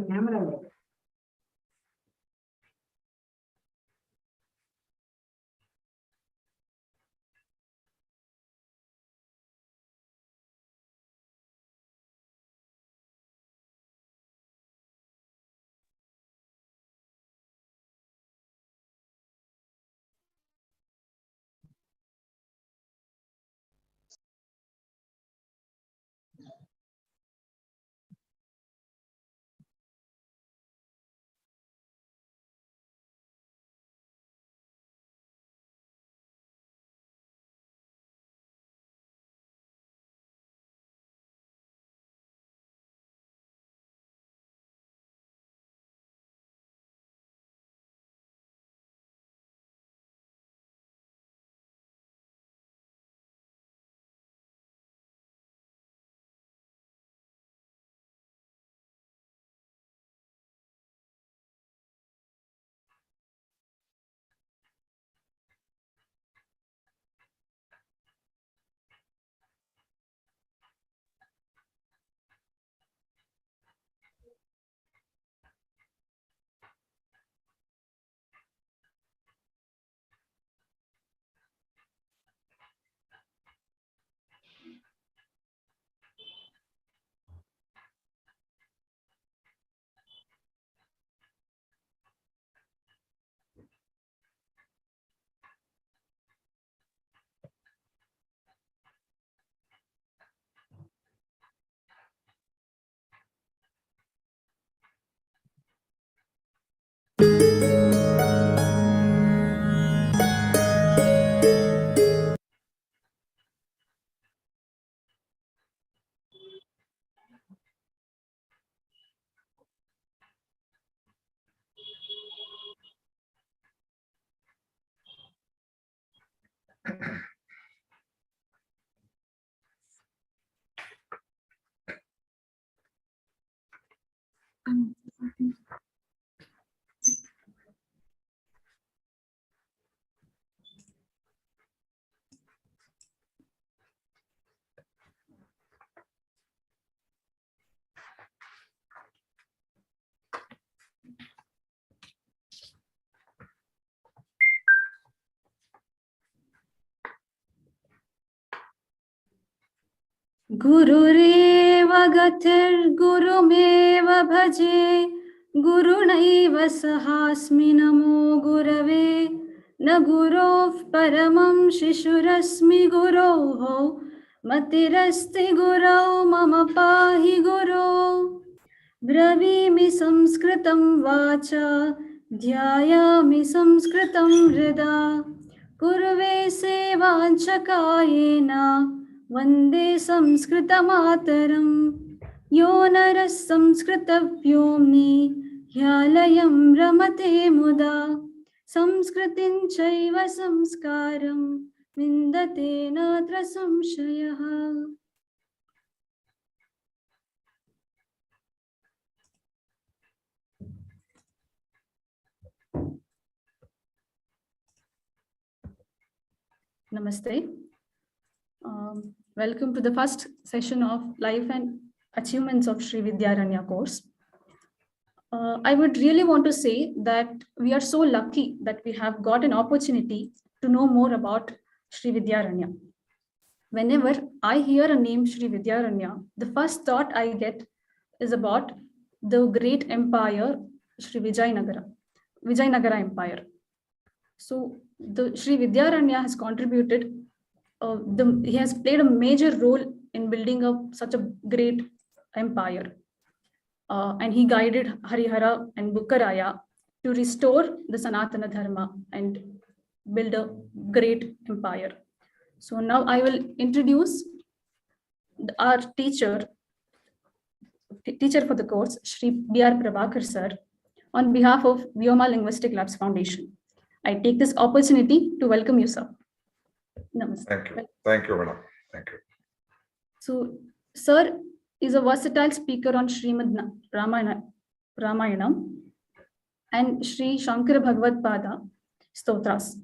Camera. गुरुरेव गतिर्गुरुमेव भजे गुरुणैव सहास्मि नमो गुरवे न गुरोः परमं शिशुरस्मि गुरोः मतिरस्ति गुरौ मम पाहि गुरो ब्रवीमि संस्कृतं वाचा ध्यायामि संस्कृतं हृदा कुर्वे सेवाञ्च कायेन वन्दे संस्कृतमातरं यो नरः संस्कृतव्योम्नि ह्यालयं रमते मुदा संस्कृतिं चैव संस्कारं विन्दते नात्र संशयः। Namaste. Welcome to the first session of Life and Achievements of Sri Vidyaranya course. I would really want to say that we are so lucky that we have got an opportunity to know more about Sri Vidyaranya. Whenever I hear a name Sri Vidyaranya, the first thought I get is about the great empire Sri Vijayanagara Empire. So the Sri Vidyaranya has contributed. He has played a major role in building up such a great empire, and he guided Harihara and Bukkaraya to restore the Sanatana Dharma and build a great empire. So now I will introduce our teacher for the course, Shri B.R. Prabhakar sir, on behalf of Vyoma Linguistic Labs Foundation. I take this opportunity to welcome you, sir. Namaste. Thank you. Thank you, madam. Thank you. So, sir is a versatile speaker on Srimad Ramayanam and Sri Shankara Bhagavad Pada Stotras,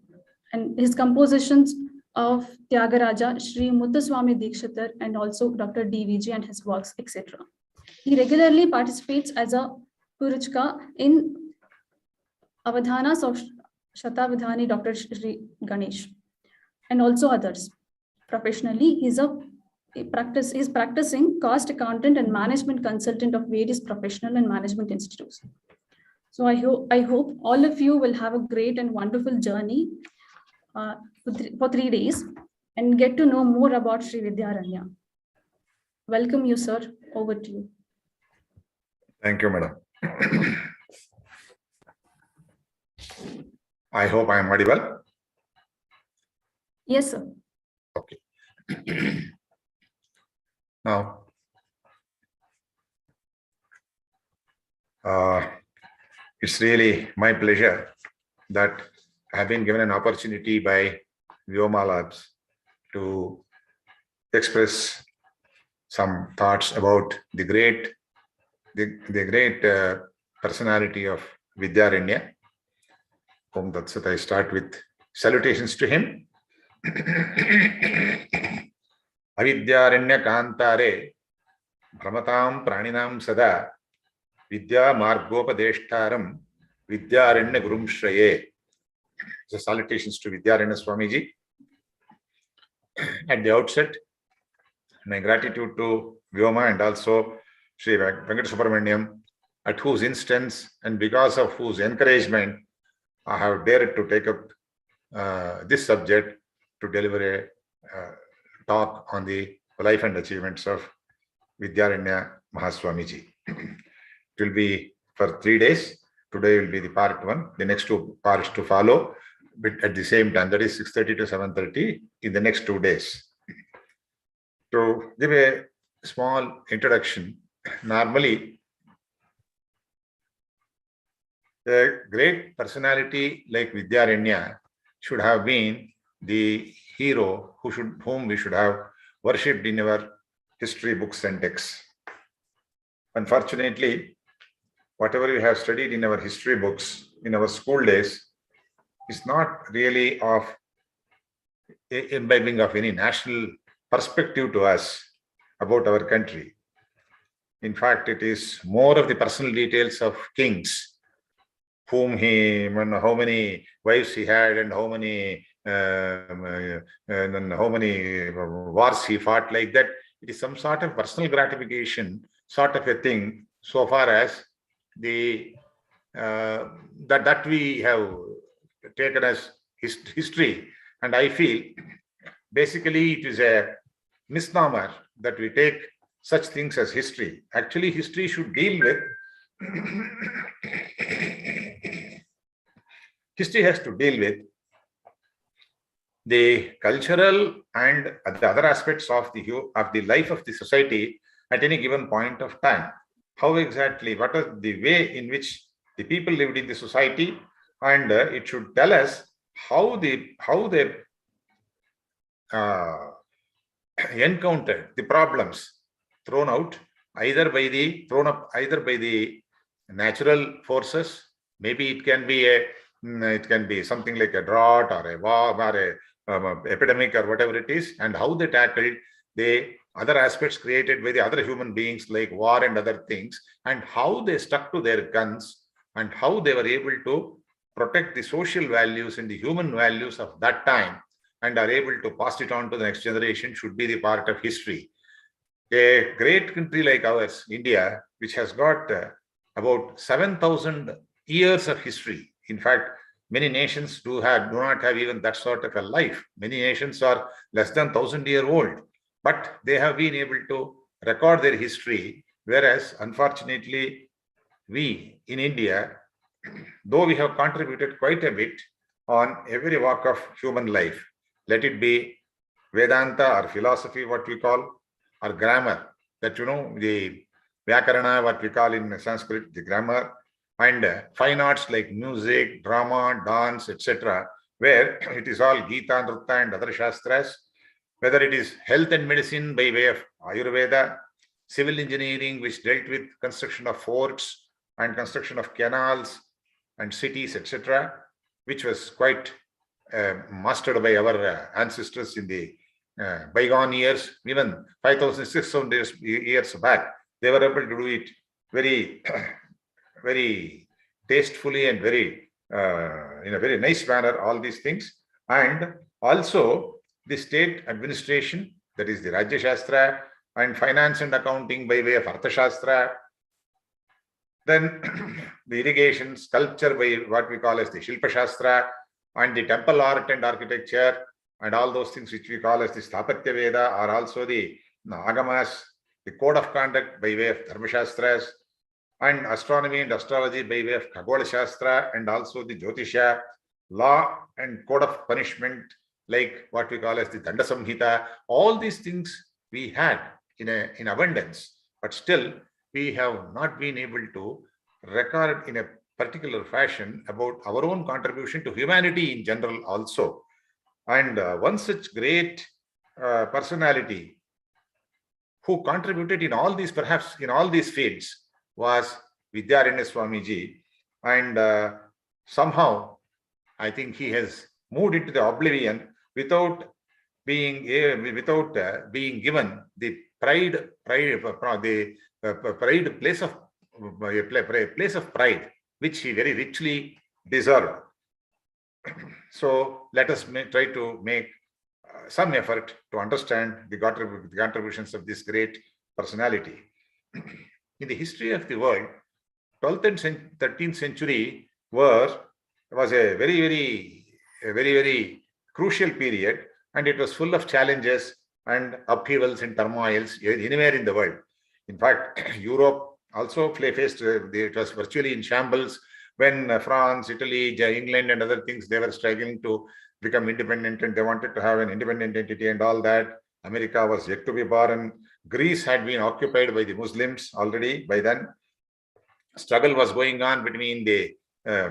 and his compositions of Tyagaraja, Sri Muthuswami Dikshitar, and also Dr. D.V.G. and his works, etc. He regularly participates as a Purachka in Avadhanas of Shatavadhani Dr. Sri Ganesh, and also others. Professionally, he's practicing cost accountant and management consultant of various professional and management institutes. So I hope all of you will have a great and wonderful journey for 3 days and get to know more about Sri Vidyaranya. Welcome you, sir. Over to you. Thank you, madam. I hope I am audible. Yes, sir. Okay. Now, it's really my pleasure that I have been given an opportunity by Vyoma Labs to express some thoughts about the great personality of Vidyaranya. Om Tat Sat. I start with salutations to him. Avidyaranya kantare brahmatam praninam sada vidya margopadeshtaram Vidyaranya gurum shraye. So salutations to Vidyaranya Swamiji. At the outset, my gratitude to Vyoma and also Sri Venkata Subramaniam, at whose instance and because of whose encouragement I have dared to take up this subject to deliver a talk on the life and achievements of Vidyaranya Mahaswamiji. It will be for 3 days. Today will be the part 1. The next 2 parts to follow, but at the same time, that is 6:30 to 7:30 in the next 2 days. To give a small introduction, normally a great personality like Vidyaranya should have been the hero whom we should have worshipped in our history books and texts. Unfortunately, whatever we have studied in our history books in our school days is not really of imbibing of any national perspective to us about our country. In fact, it is more of the personal details of kings, how many wives he had, and how many wars he fought, like that. It is some sort of personal gratification, sort of a thing, so far as the that we have taken as history. And I feel basically it is a misnomer that we take such things as history. Actually, history should deal with history has to deal with the cultural and the other aspects of the life of the society at any given point of time. How exactly, what is the way in which the people lived in the society, and it should tell us how they encountered the problems thrown up either by the natural forces. Maybe it can be something like a drought or a war or a epidemic or whatever it is, and how they tackled the other aspects created by the other human beings like war and other things, and how they stuck to their guns and how they were able to protect the social values and the human values of that time and are able to pass it on to the next generation should be the part of history. A great country like ours, India, which has got about 7,000 years of history. In fact, many nations do not have even that sort of a life. Many nations are less than 1,000-year old, but they have been able to record their history, whereas unfortunately, we in India, though we have contributed quite a bit on every walk of human life, let it be Vedanta or philosophy, what we call, or grammar, that the Vyakarana, what we call in Sanskrit, the grammar, and fine arts like music, drama, dance, etc., where it is all Gita, Nrutta, and other Shastras, whether it is health and medicine by way of Ayurveda, civil engineering, which dealt with construction of forts and construction of canals and cities, etc., which was quite mastered by our ancestors in the bygone years, even 5,600 years back. They were able to do it very, very tastefully and very, in a very nice manner, all these things. And also the state administration, that is the Rajya Shastra, and finance and accounting by way of Arthashastra. Then the irrigation, sculpture by what we call as the Shilpa Shastra, and the temple art and architecture, and all those things which we call as the Sthapatya Veda, are also the Agamas, the code of conduct by way of Dharma Shastras, and astronomy and astrology by way of Khagola Shastra, and also the Jyotisha, law and code of punishment, like what we call as the Danda Samhita. All these things we had in abundance, but still we have not been able to record in a particular fashion about our own contribution to humanity in general also. And one such great personality who contributed in all these, perhaps in all these fields, was Vidyaranya Swamiji. And somehow, I think he has moved into the oblivion without being given the place of pride, which he very richly deserved. So let us try to make some effort to understand the contributions of this great personality. In the history of the world, 12th and 13th century was a very, very crucial period, and it was full of challenges and upheavals and turmoils anywhere in the world. In fact, Europe also faced, it was virtually in shambles when France, Italy, England, and other things, they were struggling to become independent, and they wanted to have an independent entity and all that. America was yet to be born. Greece had been occupied by the Muslims already by then. Struggle was going on between the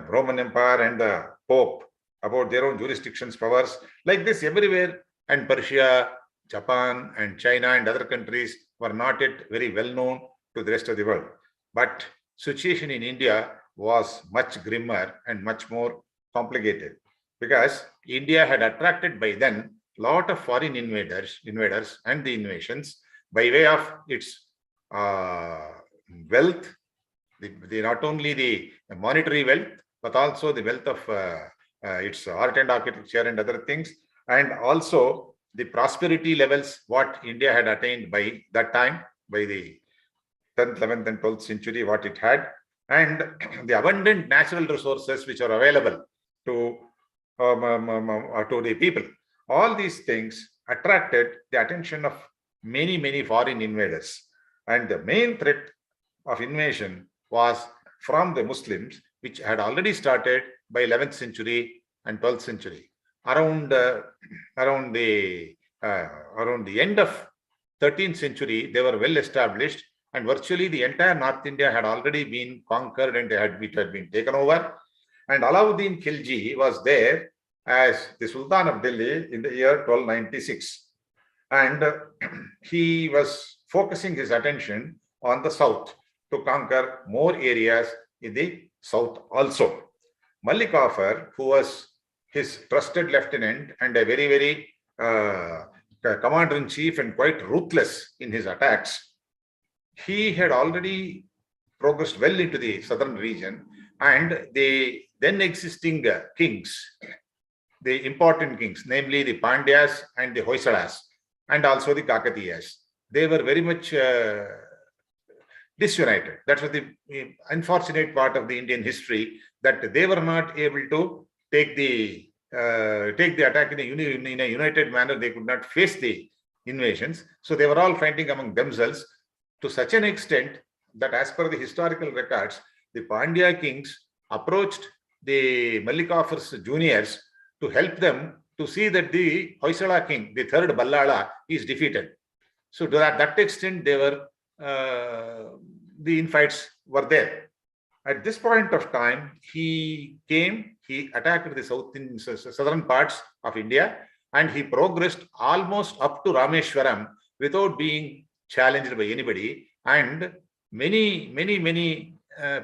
Roman Empire and the Pope about their own jurisdictions, powers. Like this everywhere, and Persia, Japan, and China, and other countries were not yet very well known to the rest of the world. But situation in India was much grimmer and much more complicated, because India had attracted by then a lot of foreign invaders and the invasions by way of its wealth, not only the monetary wealth, but also the wealth of its art and architecture and other things, and also the prosperity levels what India had attained by that time, by the 10th, 11th, and 12th century, what it had, and the abundant natural resources which are available to the people. All these things attracted the attention of many foreign invaders. And the main threat of invasion was from the Muslims, which had already started by 11th century and 12th century. Around the end of 13th century, they were well established, and virtually the entire North India had already been conquered and it had been taken over. And Alauddin Khilji was there as the Sultan of Delhi in the year 1296. And he was focusing his attention on the south to conquer more areas in the south also. Malik Kafur, who was his trusted lieutenant and a very commander-in-chief and quite ruthless in his attacks. He had already progressed well into the southern region, and the then existing kings, the important kings, namely the Pandyas and the Hoysalas, and also the Kakatiyas, they were very much disunited. That was the unfortunate part of the Indian history, that they were not able to take the attack in a united manner. They could not face the invasions. So they were all fighting among themselves to such an extent that, as per the historical records, the Pandya kings approached the Mallikaffur's juniors to help them to see that the Hoysala king, the third Ballala, is defeated. So to that extent, they were the infights were there. At this point of time, he attacked the southern parts of India, and he progressed almost up to Rameshwaram without being challenged by anybody. And many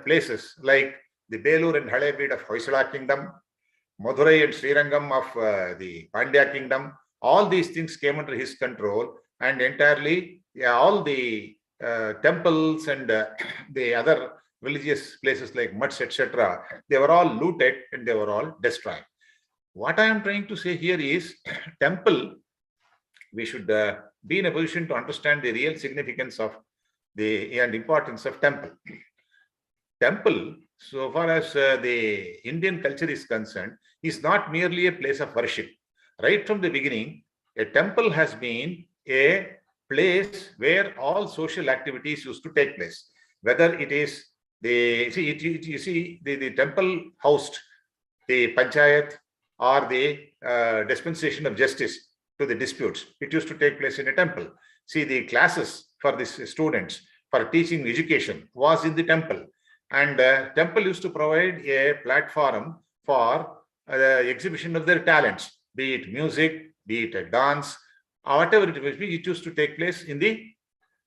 places like the Belur and Halebeed of Hoysala kingdom, Madurai and Srirangam of the Pandya kingdom, all these things came under his control, and entirely all the temples and the other religious places like mutts, etc., they were all looted and they were all destroyed. What I am trying to say here is, temple, we should be in a position to understand the real significance of and importance of temple. Temple, so far as the Indian culture is concerned, is not merely a place of worship. Right from the beginning, a temple has been a place where all social activities used to take place. Whether it is the temple housed the panchayat or the dispensation of justice to the disputes. It used to take place in a temple. See, the classes for the students for teaching education was in the temple, and temple used to provide a platform for the exhibition of their talents, be it music, be it a dance, or whatever it may be. It used to take place in the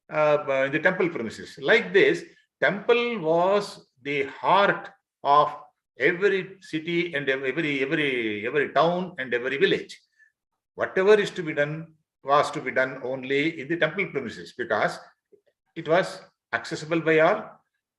temple premises. Like this, temple was the heart of every city and every town and every village. Whatever is to be done was to be done only in the temple premises, because it was accessible by all,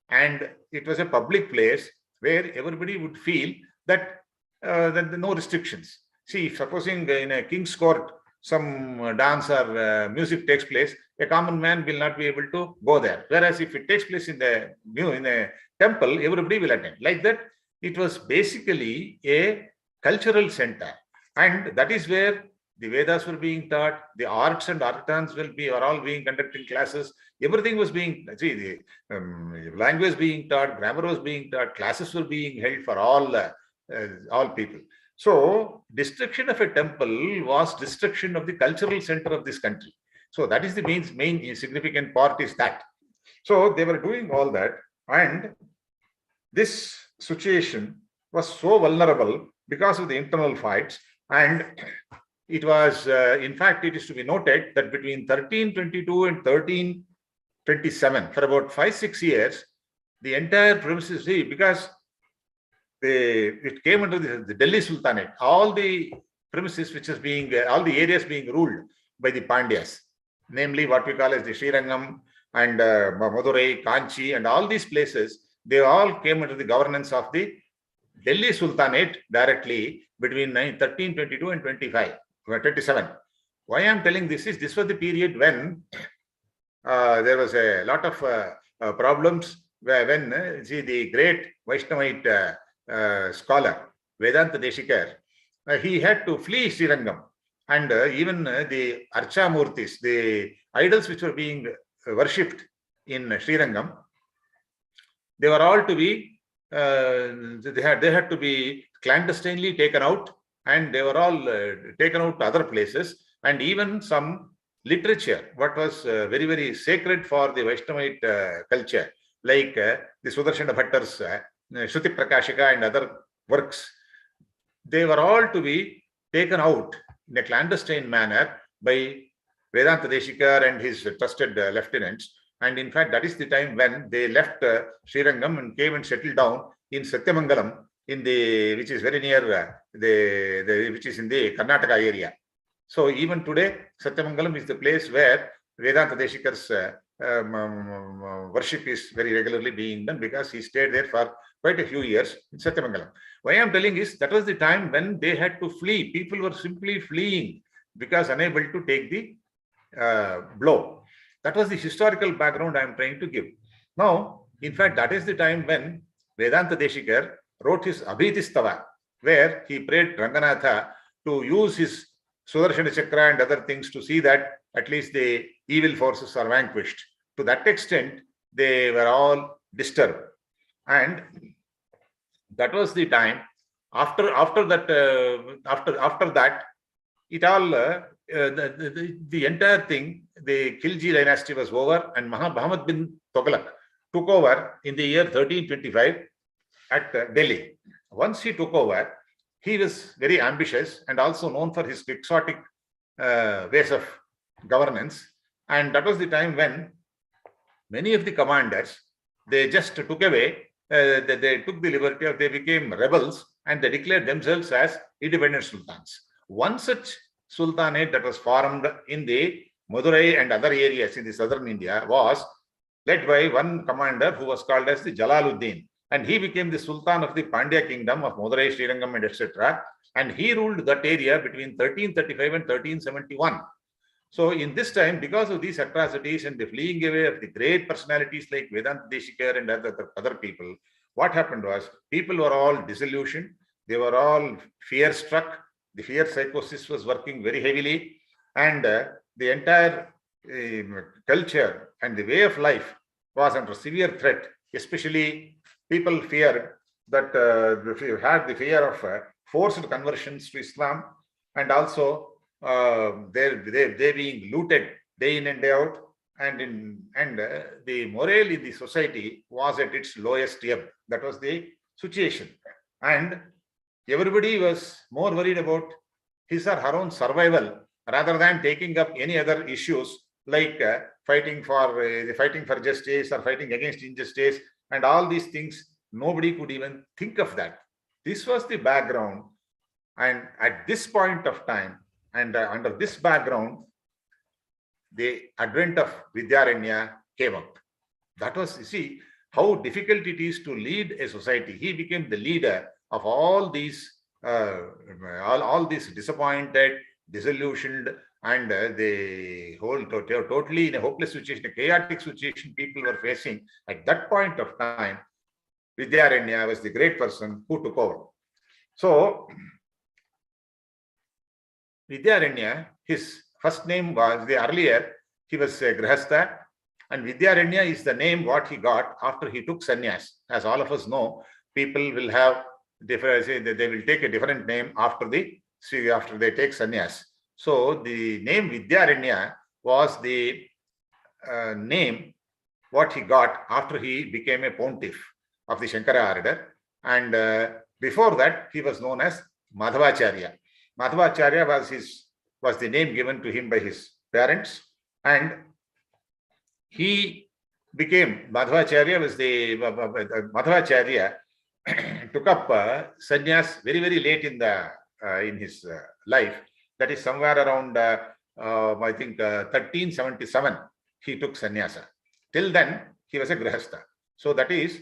and it was a public place where everybody would feel that there are no restrictions. See, supposing in a king's court some dance or music takes place, a common man will not be able to go there. Whereas if it takes place in a temple, everybody will attend. Like that, it was basically a cultural center, and that is where the Vedas were being taught, the arts and artisans were all being conducted classes. Everything was being, the language being taught, grammar was being taught, classes were being held for all people. So destruction of a temple was destruction of the cultural center of this country. So that is the main significant part is that. So they were doing all that, and this situation was so vulnerable because of the internal fights. And it was, in fact, it is to be noted that between 1322 and 1327, for about 5-6 years, the entire premises, because it came under the Delhi Sultanate, all the premises which is being, all the areas being ruled by the Pandyas, namely what we call as the Srirangam and Madurai, Kanchi, and all these places, they all came under the governance of the Delhi Sultanate directly between 1322 and 27. Why I am telling this is, this was the period when there was a lot of problems when the great Vaishnavite scholar Vedanta Deshikar, he had to flee Srirangam, and even the Archa Murtis, the idols which were being worshipped in Srirangam, they were all to be they had to be clandestinely taken out, and they were all taken out to other places. And even some literature, what was very sacred for the Vaishnavite culture, like the Sudarshana Bhattar's Shruti Prakashika and other works, they were all to be taken out in a clandestine manner by Vedanta Deshikar and his trusted lieutenants. And in fact, that is the time when they left Srirangam and came and settled down in Satyamangalam, which is very near which is in the Karnataka area. So even today, Satyamangalam is the place where Vedanta Deshikar's worship is very regularly being done, because he stayed there for quite a few years in Satyamangalam. Why I am telling is that was the time when they had to flee. People were simply fleeing because unable to take the blow. That was the historical background I am trying to give. Now, in fact, that is the time when Vedanta Deshikar wrote his Abhitistava, where he prayed Ranganatha to use his Sudarshana Chakra and other things to see that at least the evil forces are vanquished. To that extent, they were all disturbed. And that was the time. After that, it all the entire thing, the Khilji dynasty was over, and Muhammad bin Tughlaq took over in the year 1325 at Delhi. Once he took over, he was very ambitious and also known for his quixotic ways of governance. And that was the time when many of the commanders, they just took away, they took the liberty of, they became rebels, and they declared themselves as independent sultans. One such sultanate that was formed in the Madurai and other areas in the southern India was led by one commander who was called as the Jalaluddin. And he became the Sultan of the Pandya kingdom of Madurai, Srirangam, and etc. And he ruled that area between 1335 and 1371. So in this time, because of these atrocities and the fleeing away of the great personalities like Vedanta Deshikar and other people, what happened was people were all disillusioned. They were all fear-struck. The fear psychosis was working very heavily. And the entire culture and the way of life was under severe threat. Especially people feared that had the fear of forced conversions to Islam, and also they being looted day in and day out, and the morale in the society was at its lowest ebb. That was the situation, and everybody was more worried about his or her own survival rather than taking up any other issues like fighting for justice or fighting against injustice and all these things. Nobody could even think of that. This was the background, and at this point of time, and under this background, the advent of Vidyaranya came up. That was, you see, how difficult it is to lead a society. He became the leader of all these disappointed, disillusioned, and the whole totally in a hopeless situation, a chaotic situation people were facing. At that point of time, Vidyaranya was the great person who took over. So Vidyaranya, his first name was, earlier he was Grihastha, and Vidyaranya is the name what he got after he took sannyas. As all of us know, people will have different, they will take a different name after they take sannyas. So the name Vidyaranya was the name what he got after he became a pontiff of the Shankara order, and before that he was known as Madhavacharya. Madhavacharya was the name given to him by his parents, and he became Madhavacharya. Madhavacharya took up sannyas very, very late in his life. That is somewhere around I think 1377 he took sannyasa. Till then he was a grihastha. So that is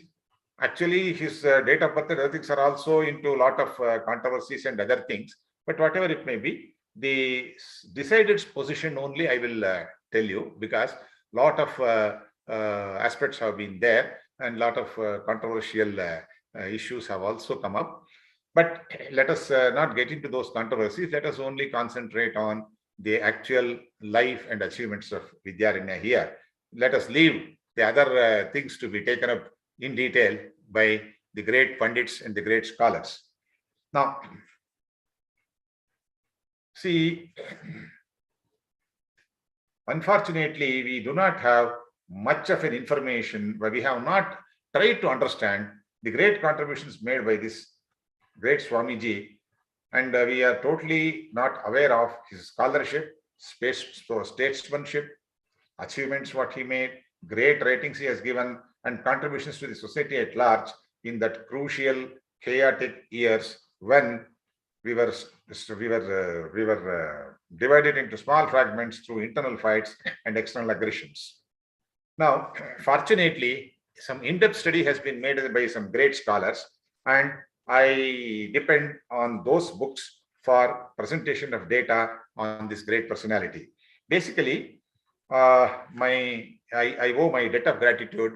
actually his date of birth and other things are also into a lot of controversies and other things. But whatever it may be, the decided position only I will tell you, because a lot of aspects have been there and a lot of controversial issues have also come up. But let us not get into those controversies. Let us only concentrate on the actual life and achievements of Vidyaranya here. Let us leave the other things to be taken up in detail by the great Pandits and the great scholars. Now, see, unfortunately, we do not have much of an information, but we have not tried to understand the great contributions made by this great Swamiji, and we are totally not aware of his scholarship, statesmanship, achievements what he made, great ratings he has given, and contributions to the society at large in that crucial, chaotic years when we were divided into small fragments through internal fights and external aggressions. Now, fortunately, some in-depth study has been made by some great scholars, and I depend on those books for presentation of data on this great personality. Basically, I owe my debt of gratitude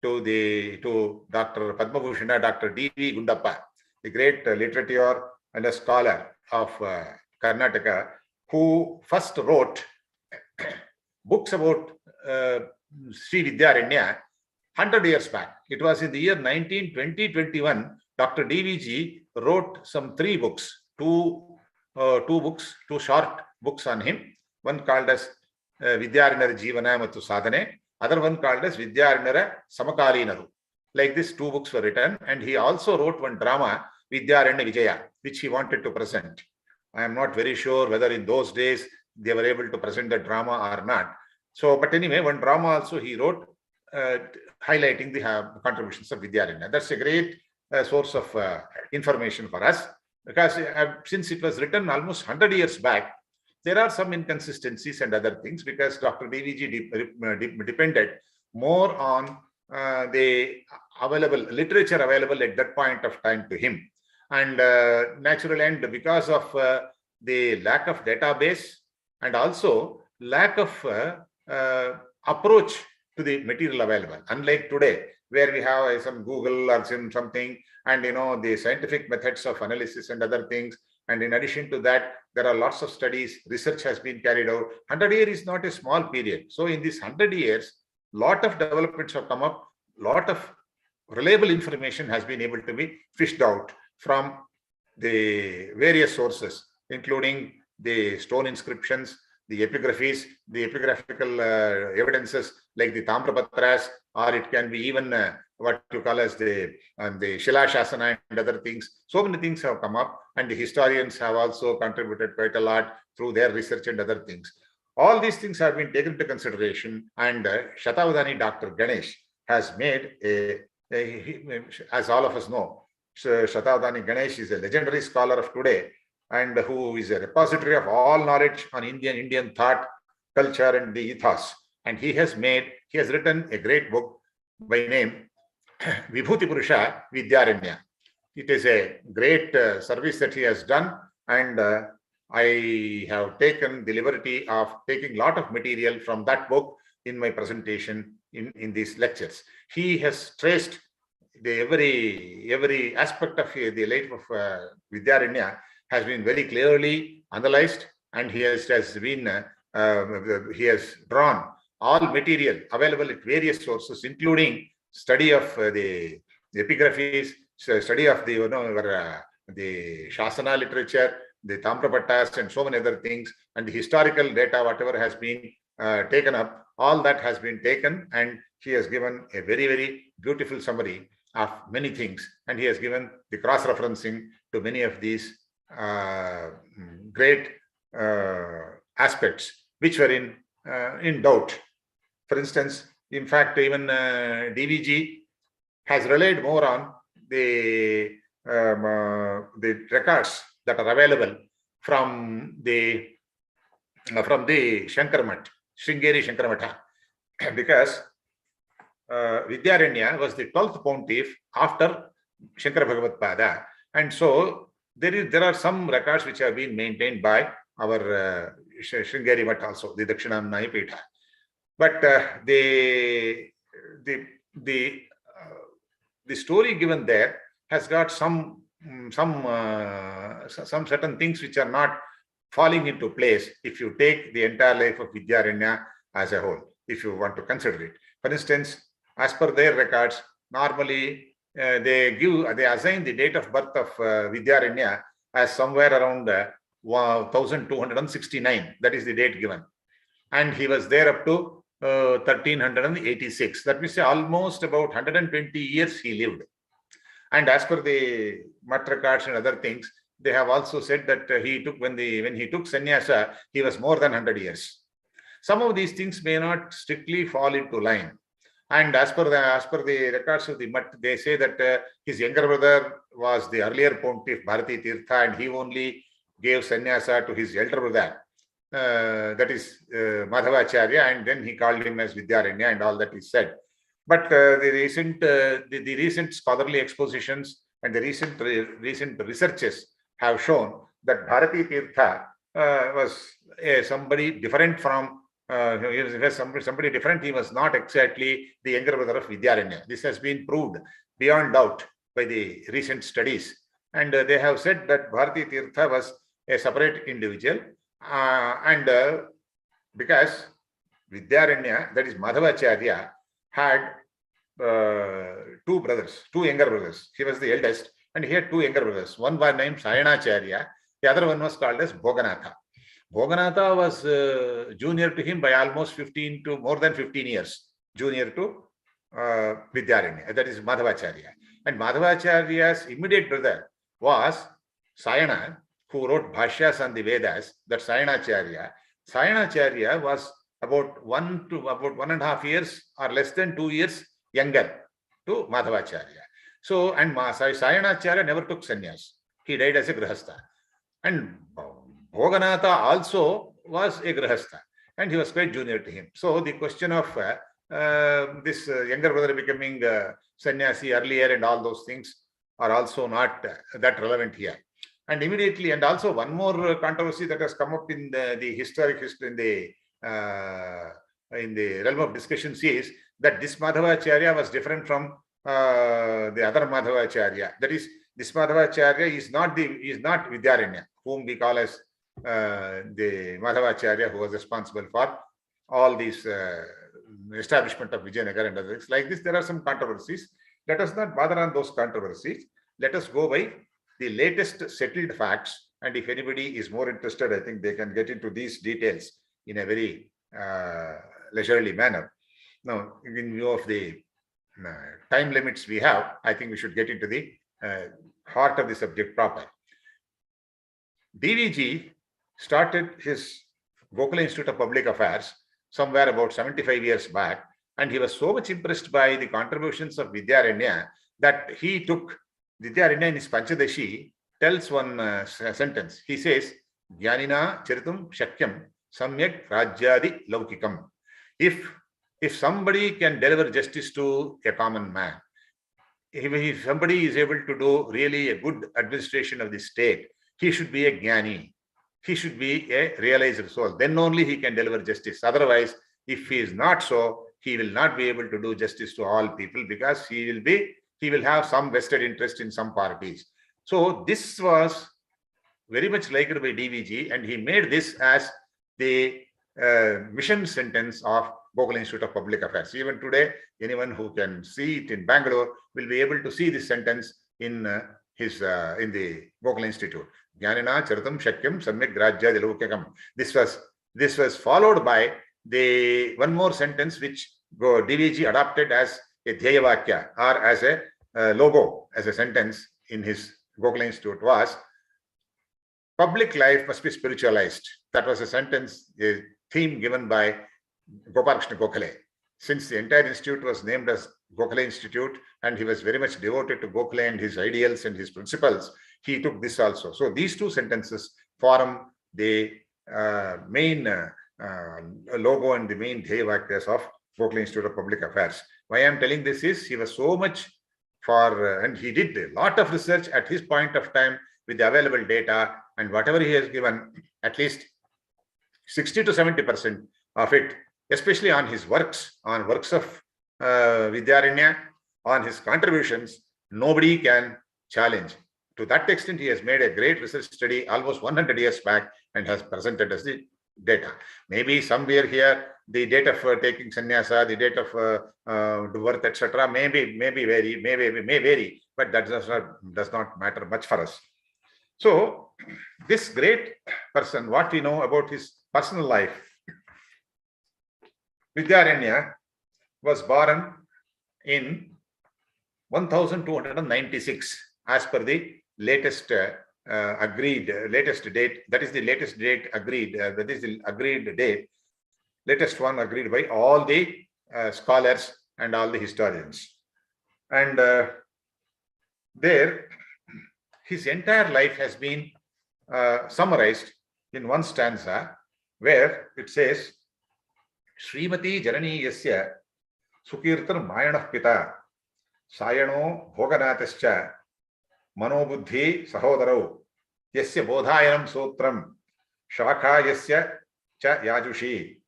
to Dr. Padma Bhushana, Dr. D.V. Gundappa, the great literature and a scholar of Karnataka, who first wrote books about Sri Vidyaranya 100 years back. It was in the year 1920-21. Dr. DVG wrote some 3 books, two short books on him. One called as Vidyaranyara Jivana Mattu Sadhane, other one called as Vidyaranyara Samakalinaru. Like this, 2 books were written, and he also wrote one drama, Vidyaranya Vijaya, which he wanted to present. I am not very sure whether in those days they were able to present the drama or not. So, but anyway, one drama also he wrote highlighting the contributions of Vidyaranya. That's a great source of information for us, because since it was written almost 100 years back, there are some inconsistencies and other things, because Dr. DVG depended more on the literature available at that point of time to him. And naturally, and because of the lack of database and also lack of approach to the material available, unlike today, where we have some Google or something, and the scientific methods of analysis and other things. And in addition to that, there are lots of studies, research has been carried out. 100 years is not a small period. So in this 100 years, lot of developments have come up, lot of reliable information has been able to be fished out from the various sources, including the stone inscriptions, the epigraphies, the epigraphical evidences like the Tamrapatras, or it can be even what you call as the Shila Shasana and other things. So many things have come up, and the historians have also contributed quite a lot through their research and other things. All these things have been taken into consideration, and Shatabdani Dr. Ganesh has made as all of us know, Shatabdani Ganesh is a legendary scholar of today, and who is a repository of all knowledge on Indian thought, culture, and the ethos. And he has written a great book by name Vibhuti Purusha Vidyaranya. It is a great service that he has done, and I have taken the liberty of taking a lot of material from that book in my presentation in these lectures. He has traced every aspect of the life of Vidyaranya has been very clearly analyzed, and he has drawn all material available at various sources, including study of the epigraphies, study of the Shasana literature, the Tamrapattas, and so many other things, and the historical data, whatever has been taken up, all that has been taken, and he has given a very, very beautiful summary of many things, and he has given the cross-referencing to many of these great aspects which were in doubt. For instance, in fact, even DVG has relied more on the records that are available from the Shankarmat, Sringeri Shankaramata, because Vidyaranya was the 12th pontiff after Shankara Bhagavatpada, and so there are some records which have been maintained by our Sringeri Mat also, the Dakshinamnaya Pitha. But the story given there has got some certain things which are not falling into place if you take the entire life of Vidyaranya as a whole, if you want to consider it. For instance, as per their records, normally they assign the date of birth of Vidyaranya as somewhere around 1269. That is the date given, and he was there up to 1386. That means almost about 120 years he lived. And as per the Mat records and other things, they have also said that he took when he took sannyasa, he was more than 100 years. Some of these things may not strictly fall into line. And as per the records of the Mutt, they say that his younger brother was the earlier Pontiff Bharati Tirtha, and he only gave sannyasa to his elder brother, that is Madhavacharya, and then he called him as Vidyaranya, and all that is said. But the recent scholarly expositions and the recent researches have shown that Bharati Tirtha was somebody different from he was somebody different. He was not exactly the younger brother of Vidyaranya. This has been proved beyond doubt by the recent studies. And they have said that Bharati Tirtha was a separate individual. Because Vidyaranya, that is Madhavacharya, had two younger brothers. He was the eldest, and he had two younger brothers. One was named Sayanacharya, the other one was called as Bhoganatha. Bhoganatha was junior to him by almost more than 15 years, junior to Vidyaranya, that is Madhavacharya. And Madhavacharya's immediate brother was Sayana, who wrote Bhashyas on the Vedas, that Sayanacharya. Sayanacharya was about 1.5 years or less than 2 years younger to Madhavacharya. So, and Sayanacharya never took sannyas. He died as a grihastha. And Bhoganatha also was a grihastha, and he was quite junior to him. So the question of this younger brother becoming sannyasi earlier and all those things are also not that relevant here. And immediately, and also one more controversy that has come up in the historic history in the realm of discussions is that this Madhavacharya was different from the other Madhavacharya. That is, this Madhavacharya is not Vidyaranya, whom we call as the Madhavacharya who was responsible for all these establishment of Vijayanagar and others. Like this, there are some controversies. Let us not bother on those controversies. Let us go by the latest settled facts. And if anybody is more interested, I think they can get into these details in a very leisurely manner. Now, in view of the time limits we have, I think we should get into the heart of the subject proper. DVG started his Gokula Institute of Public Affairs somewhere about 75 years back, and he was so much impressed by the contributions of Vidyaranya that he took Vidyaranya in his Panchadashi, tells one sentence. He says, Jnanina charitum shakyam samyak rajyadi laukikam. If somebody can deliver justice to a common man, if somebody is able to do really a good administration of the state, he should be a jnani. He should be a realized soul. Then only he can deliver justice. Otherwise, if he is not so, he will not be able to do justice to all people, because he will have some vested interest in some parties. So this was very much liked by DVG, and he made this as the mission sentence of Gokula Institute of Public Affairs. Even today, anyone who can see it in Bangalore will be able to see this sentence in the Gokula Institute. Jnanina charitam shakyam samyak grajya dilaukakam. This was followed by the one more sentence which DVG adopted as a dhyayavakya, or as a logo, as a sentence in his Gokula Institute, was public life must be spiritualized. That was a sentence, a theme given by Gopalakrishna Gokhale. Since the entire institute was named as Gokhale Institute, and he was very much devoted to Gokhale and his ideals and his principles, he took this also. So these two sentences form the main logo and the main dhyayavakyas of Gokhala Institute of Public Affairs. Why I am telling this is, he was so much and he did a lot of research at his point of time with the available data, and whatever he has given, at least 60 to 70% of it, especially on his works, on works of Vidyaranya, on his contributions, nobody can challenge. To that extent, he has made a great research study almost 100 years back and has presented us the data. Maybe somewhere here, the date of taking sannyasa, the date of birth, etc., may vary, but that does not matter much for us. So, this great person, what we know about his personal life, Vidyaranya was born in 1296 as per the latest date. That is the latest date agreed. That is the agreed date. Latest one agreed by all the scholars and all the historians. And there, his entire life has been summarized in one stanza where it says, Srimati Janani Yasya Sukirtan Mayanah Pita Sayano Bhoganatascha Manobuddhi Sahodarau Yasya Bodhayanam Sutram Shakha Yasya Cha Yajushi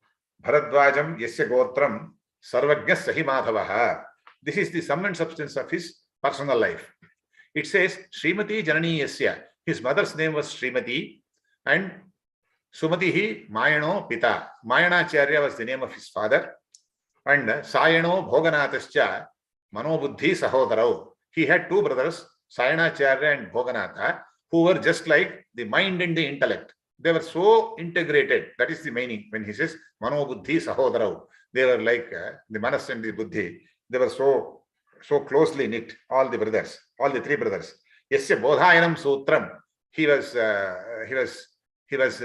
Bharadvajam Yasya Gotram Sarvajna Sahi Madhavaha. This is the sum and substance of his personal life. It says Srimati Janani Yasya. His mother's name was Srimati and Sumatihi Mayano Pita. Mayanacharya was the name of his father. And Sayano Bhoganatascha Manobuddhi Sahodarau. He had two brothers, Sayanacharya and Bhoganatha, who were just like the mind and the intellect. They were so integrated. That is the meaning when he says Manobuddhi Sahodarau. They were like the Manas and the Buddhi. They were so closely knit, all the brothers, all the three brothers. Yasya Bodhayanam Sutram. He was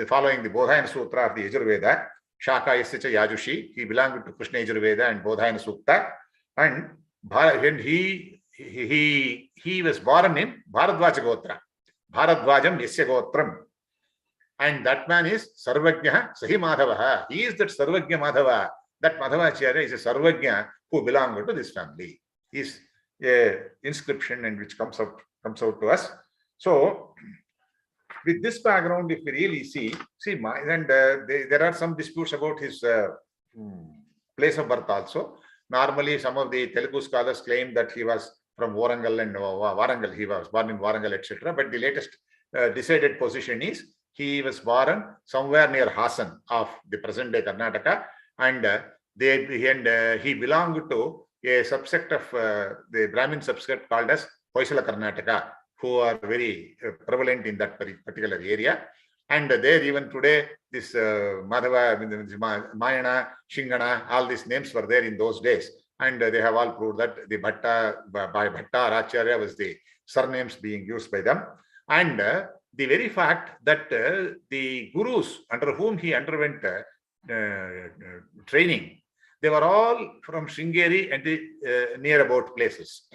following the Bodhayana Sutra of the Yajurveda. Shaka Yasya Cha Yajushi. He belonged to Krishna Yajurveda and Bodhayana Sukta. And when he was born in Bharadvaja Gotra. Bharadvajam Yasya Gotram. And that man is Sarvajna Sahi Madhavaha. He is that Sarvajna Madhava. That Madhavacharya is a Sarvajna who belonged to this family. Is a inscription and which comes out to us. So, with this background, if we really see, there are some disputes about his place of birth also. Normally, some of the Telugu scholars claim that he was from Warangal and Warangal. He was born in Warangal, etc. But the latest decided position is he was born somewhere near Hassan of the present-day Karnataka, and he belonged to a subsect of the Brahmin subsect called as Hoysala Karnataka, who are very prevalent in that particular area. And there even today, this Madhava, Mayana, Shingana, all these names were there in those days. And they have all proved that the Bhatta, by Bhatta or Acharya was the surnames being used by them. And the very fact that the gurus under whom he underwent training, they were all from Sringeri and the near about places.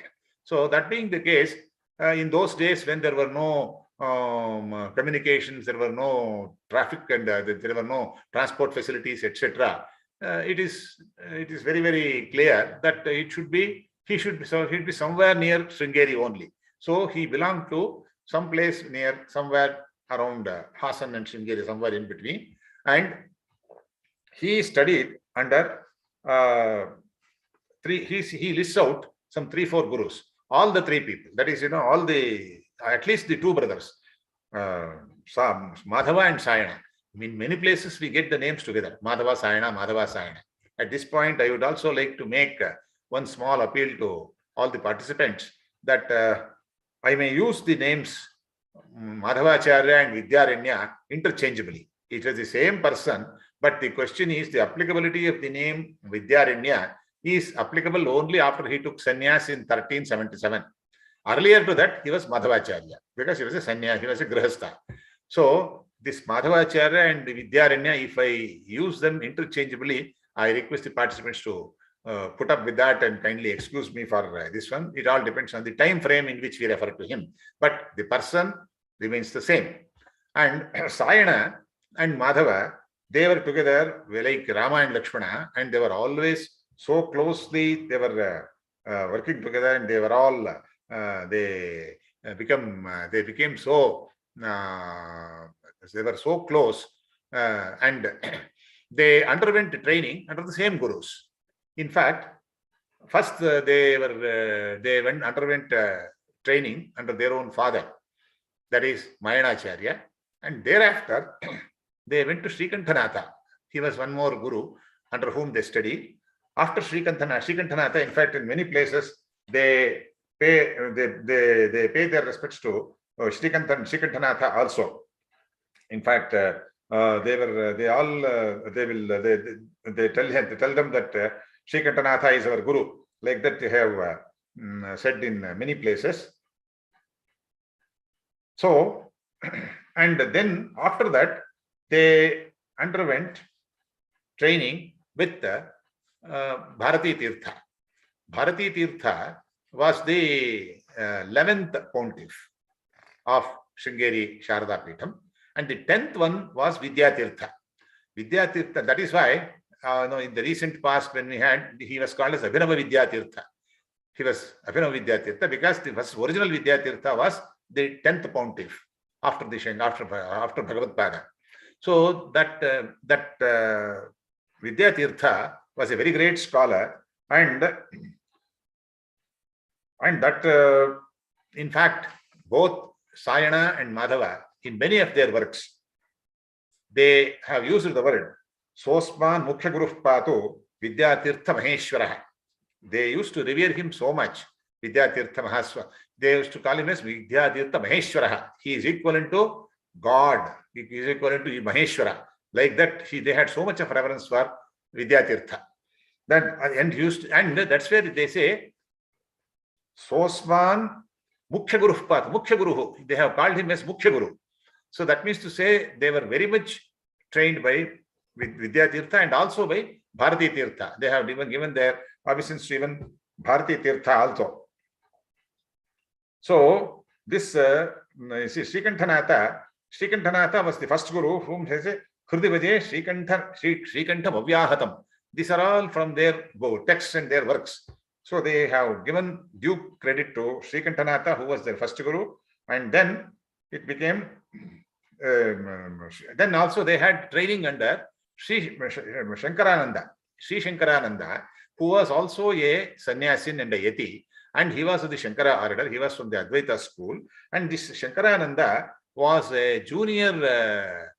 So that being the case, in those days when there were no communications, there were no traffic, and there were no transport facilities, etc. It is very, very clear that he should be somewhere near Sringeri only. So he belonged to some place near somewhere around Hassan and Sringeri, somewhere in between, and he studied under he lists out some 3-4 gurus, all the three people, that is, all the, at least the two brothers, Madhava and Sayana. In many places we get the names together, Madhava Sayana, Madhava Sayana. At this point, I would also like to make one small appeal to all the participants that I may use the names Madhavacharya and Vidyaranya interchangeably. It is the same person, but the question is the applicability of the name Vidyaranya is applicable only after he took sannyas in 1377. Earlier to that, he was Madhavacharya because he was a sannyas, he was a grihastha. So this Madhavacharya and the Vidyaranya, if I use them interchangeably, I request the participants to put up with that and kindly excuse me for this one. It all depends on the time frame in which we refer to him. But the person remains the same. And Sayana and Madhava, they were together like Rama and Lakshmana, and they were always so closely, they were working together, and they were all, they became so, they were so close, and they underwent training under the same gurus. In fact, first they underwent training under their own father, that is Mayanacharya, and thereafter they went to Srikanthanatha. He was one more guru under whom they studied. After Srikanthanatha, in fact, in many places they pay their respects to Srikanthanatha also. In fact, they tell them that Srikanthanatha is our guru. Like that they have said in many places. So, and then after that, they underwent training with Bharati Tirtha. Bharati Tirtha was the 11th pontiff of Sringeri Sharada Peetham, and the 10th one was Vidyatirtha. Vidyatirtha, that is why in the recent past when we had, he was called as Abhinava Vidyatirtha. He was Abhinava Vidyatirtha because the first original Vidyatirtha was the 10th pontiff after Bhagavad-pada. So that Vidyatirtha was a very great scholar, and that in fact both Sayana and Madhava, in many of their works, they have used the word Sosman Mukhya Guru Patu Vidyatirtha Maheshwara. They used to revere him so much, Vidyatirtha Mahaswa. They used to call him as Vidyatirtha Maheshwara. He is equivalent to God. He is equivalent to Maheshwara. Like that, they had so much of reverence for Vidyatirtha. And that's where they say Sosman Mukhya Guru Pat, Mukhya Guru. They have called him as Mukhya Guru. So that means to say they were very much trained by Vidyatirtha and also by Bharati Tirtha. They have even given their obeisance to even Bharati Tirtha also. So this Srikanthanatha was the first guru whom says Hridivaje Srikantha Bhavyahatam. These are all from their texts and their works. So they have given due credit to Srikanthanatha, who was their first guru, and then it became then also they had training under Sri Shankarananda, who was also a sannyasin and a yeti, and he was of the Shankara order. He was from the Advaita school, and this Shankarananda was a junior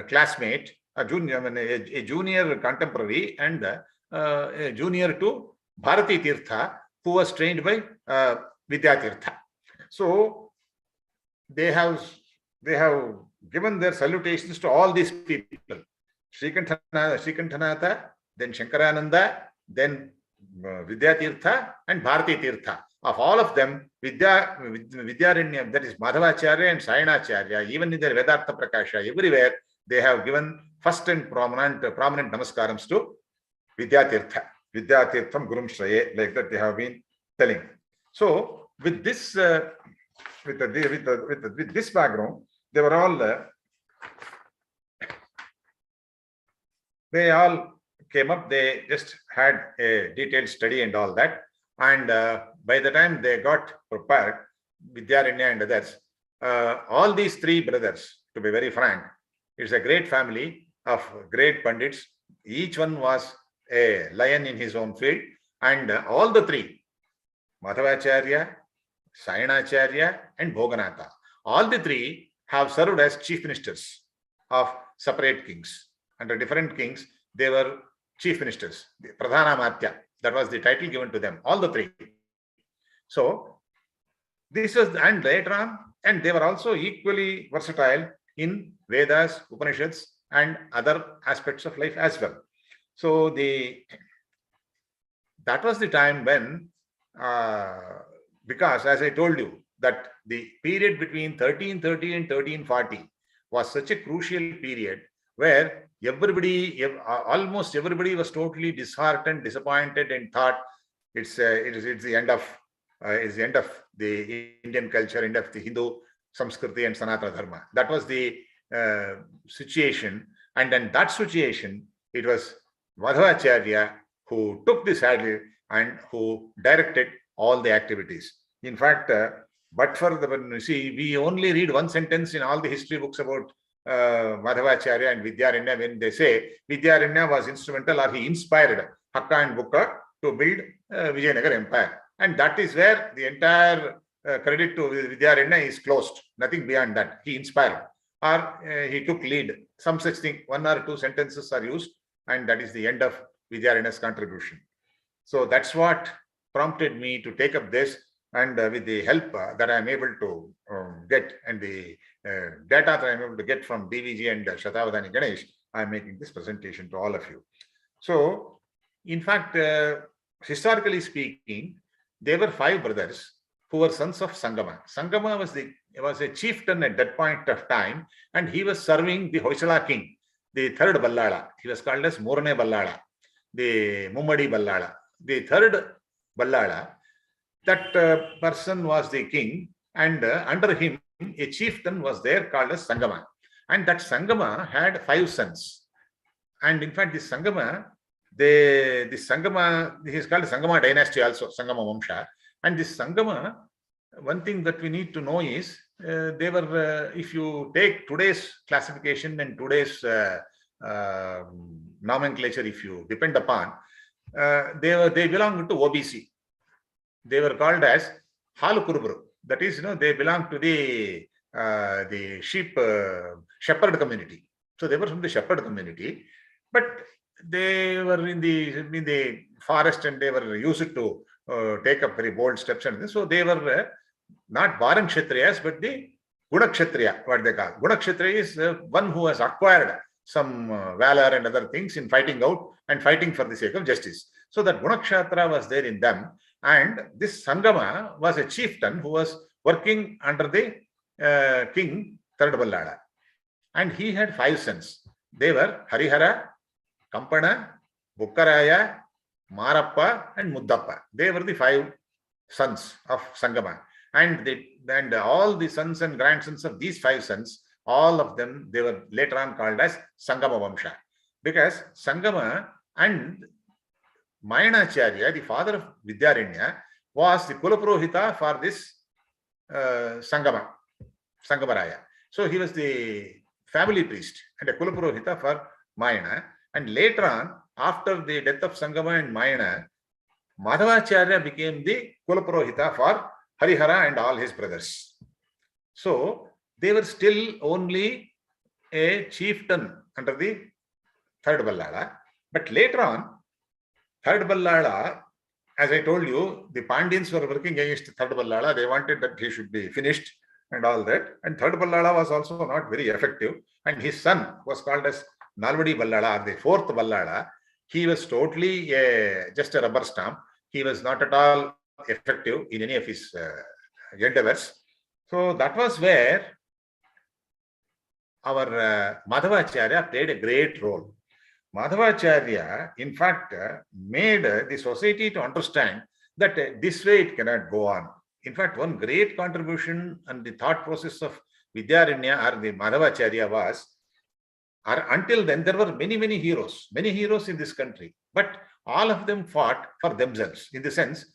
classmate, a junior contemporary, and a junior to Bharati Tirtha, who was trained by Vidyatirtha. So they have given their salutations to all these people: Srikanthanatha, then Shankarananda, then Vidyatirtha, and Bharati Tirtha. Of all of them, Vidyaranya, that is Madhavacharya and Sayanacharya, even in their Vedartha Prakasha, everywhere they have given first and prominent namaskarams to Vidyatirtha. Vidyatirtham Gurum Shraye, like that they have been telling. So with this with this background, they were all they all came up. They just had a detailed study and all that, and by the time they got prepared, Vidyaranya and others, all these three brothers, to be very frank, it's a great family of great pandits. Each one was a lion in his own field, and all the three, Madhavacharya, Sayanacharya, and Bhoganatha, all the three have served as chief ministers of separate kings. Under different kings, they were chief ministers, the Pradhana Matya. That was the title given to them, all the three. So this was, and later on, and they were also equally versatile in Vedas, Upanishads, and other aspects of life as well. So that was the time when, because as I told you, that the period between 1330 and 1340 was such a crucial period where almost everybody was totally disheartened, disappointed, and thought it's the end of the Indian culture, end of the Hindu Samskriti and Sanatana Dharma. That was the situation, and in that situation, it was Madhavacharya who took the saddle and who directed all the activities. In fact, but for we only read one sentence in all the history books about Madhavacharya and Vidyaranya when they say Vidyaranya was instrumental or he inspired Hakka and Bukka to build Vijayanagar Empire. And that is where the entire credit to Vidyaranya is closed. Nothing beyond that. He inspired or he took lead. Some such thing, one or two sentences are used, and that is the end of Vidyaranya's contribution. So that's what prompted me to take up this, and with the help that I am able to get and the data that I am able to get from DVG and Shatavadani Ganesh, I am making this presentation to all of you. So, in fact, historically speaking, there were 5 brothers who were sons of Sangama. Sangama was a chieftain at that point of time, and he was serving the Hoysala king, the third Ballala. He was called as Morane Ballala, the Mummadi Ballala. The third Ballala. That person was the king, and under him a chieftain was there called as Sangama. And that Sangama had 5 sons. And in fact, this Sangama, this Sangama, he is called Sangama dynasty also, Sangama Vamsha. And this Sangama, one thing that we need to know is, they were, if you take today's classification and today's nomenclature, if you depend upon, they belong to OBC. They were called as Halukuruburu. That is, they belong to the sheep shepherd community. So they were from the shepherd community, but they were in the forest, and they were used to take up very bold steps. And so they were not Varan Kshatriyas, but the Guna Kshatriya, what they call. Guna Kshatriya is one who has acquired some valor and other things in fighting out and fighting for the sake of justice. So that Guna Kshatriya was there in them. And this Sangama was a chieftain who was working under the king Third Ballala. And he had 5 sons. They were Harihara, Kampana, Bukkaraya, Marappa, and Muddappa. They were the 5 sons of Sangama. And all the sons and grandsons of these 5 sons, all of them, they were later on called as Sangama Vamsha. Because Sangama and Mayanacharya, the father of Vidyaranya, was the Kulapurohita for this Sangamaraya. So he was the family priest and a Kulapurohita for Mayana. And later on, after the death of Sangama and Mayana, Madhavacharya became the Kulapurohita for Harihara and all his brothers. So they were still only a chieftain under the Third Ballala. But later on, Third Ballala, as I told you, the Pandyans were working against Third Ballala. They wanted that he should be finished and all that. And Third Ballala was also not very effective. And his son was called as Nalvadi Ballala, or the 4th Ballala. He was totally just a rubber stamp. He was not at all effective in any of his endeavors. So that was where our Madhavacharya played a great role. Madhavacharya, in fact, made the society to understand that this way it cannot go on. In fact, one great contribution and the thought process of Vidyaranya or the Madhavacharya was, until then there were many heroes in this country, but all of them fought for themselves, in the sense,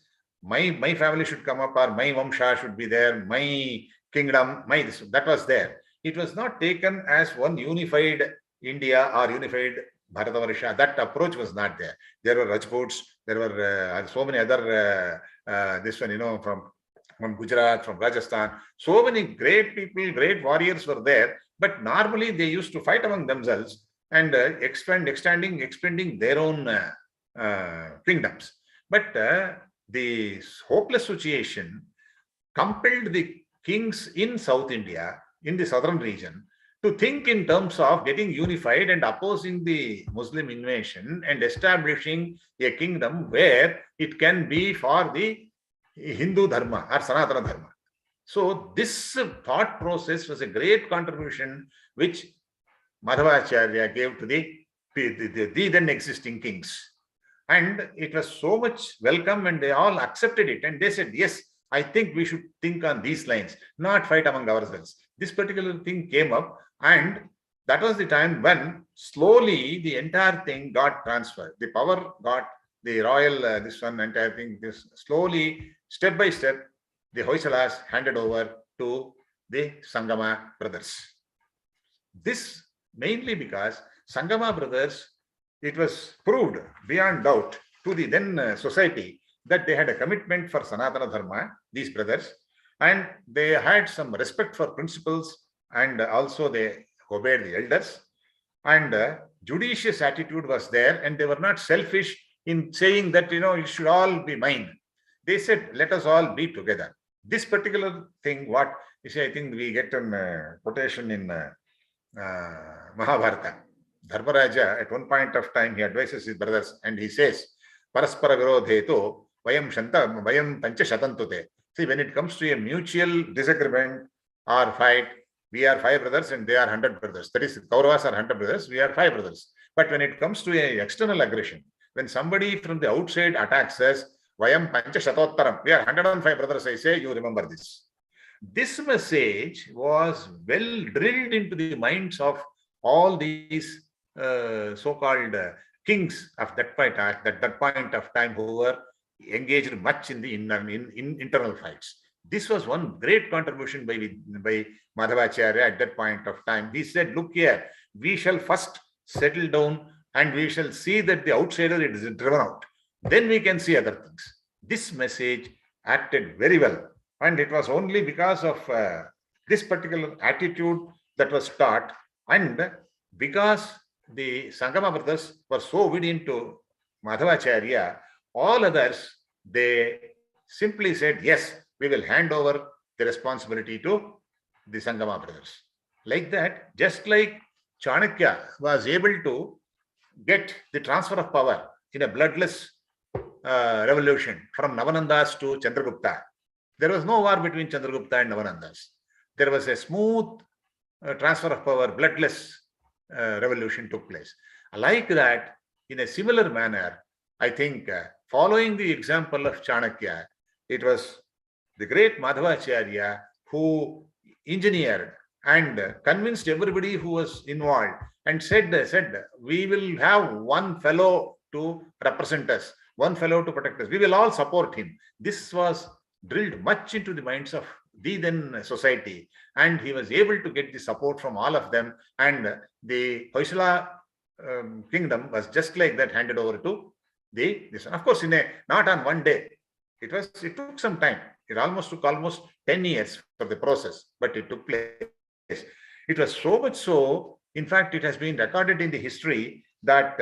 my family should come up, or my Vamsha should be there, my kingdom, my this, that was there. It was not taken as one unified India or unified Bharatavarsha. That approach was not there. There were Rajputs, there were so many other, this one, from Gujarat, from Rajasthan. So many great people, great warriors were there. But normally they used to fight among themselves and expanding their own kingdoms. But the hopeless situation compelled the kings in South India, in the southern region, to think in terms of getting unified and opposing the Muslim invasion and establishing a kingdom where it can be for the Hindu Dharma or Sanatana Dharma. So this thought process was a great contribution which Madhavacharya gave to the then existing kings. And it was so much welcome, and they all accepted it. And they said, yes, I think we should think on these lines, not fight among ourselves. This particular thing came up, and that was the time when slowly the entire thing got transferred. The power got the royal, this one entire thing, this slowly, step by step, the Hoysalas handed over to the Sangama brothers. This mainly because Sangama brothers, it was proved beyond doubt to the then society that they had a commitment for Sanatana Dharma, these brothers, and they had some respect for principles, and also they obeyed the elders, and judicious attitude was there, and they were not selfish in saying that, it should all be mine. They said, let us all be together. This particular thing, what you see, I think we get a quotation in Mahabharata. Dharmaraja, at one point of time, he advises his brothers and he says, Paraspara virodheto vayam pancha shatantute. See, when it comes to a mutual disagreement or fight, we are 5 brothers and they are 100 brothers. That is, Kauravas are 100 brothers, we are 5 brothers. But when it comes to an external aggression, when somebody from the outside attacks us Vayam Pancha Shatottaram. We are 105 brothers, I say, you remember this. This message was well drilled into the minds of all these so-called kings of that point, at that point of time, who were engaged much in the internal fights. This was one great contribution by Madhavacharya at that point of time. He said, look here, we shall first settle down and we shall see that the outsider is driven out. Then we can see other things. This message acted very well. And it was only because of this particular attitude that was taught, and because the Sangama brothers were so obedient to Madhavacharya, all others, they simply said, yes, we will hand over the responsibility to the Sangama brothers. Like that, just like Chanakya was able to get the transfer of power in a bloodless revolution from Navanandas to Chandragupta. There was no war between Chandragupta and Navanandas. There was a smooth transfer of power, bloodless revolution took place. Like that, in a similar manner, I think, following the example of Chanakya, it was the great Madhavacharya who engineered and convinced everybody who was involved and said, we will have one fellow to represent us, one fellow to protect us. We will all support him. This was drilled much into the minds of the then society, and he was able to get the support from all of them, and the Hoysala kingdom was just like that handed over to this one. Of course, not on one day. It took some time. It took almost 10 years for the process, but it took place. It was so much so, in fact, it has been recorded in the history that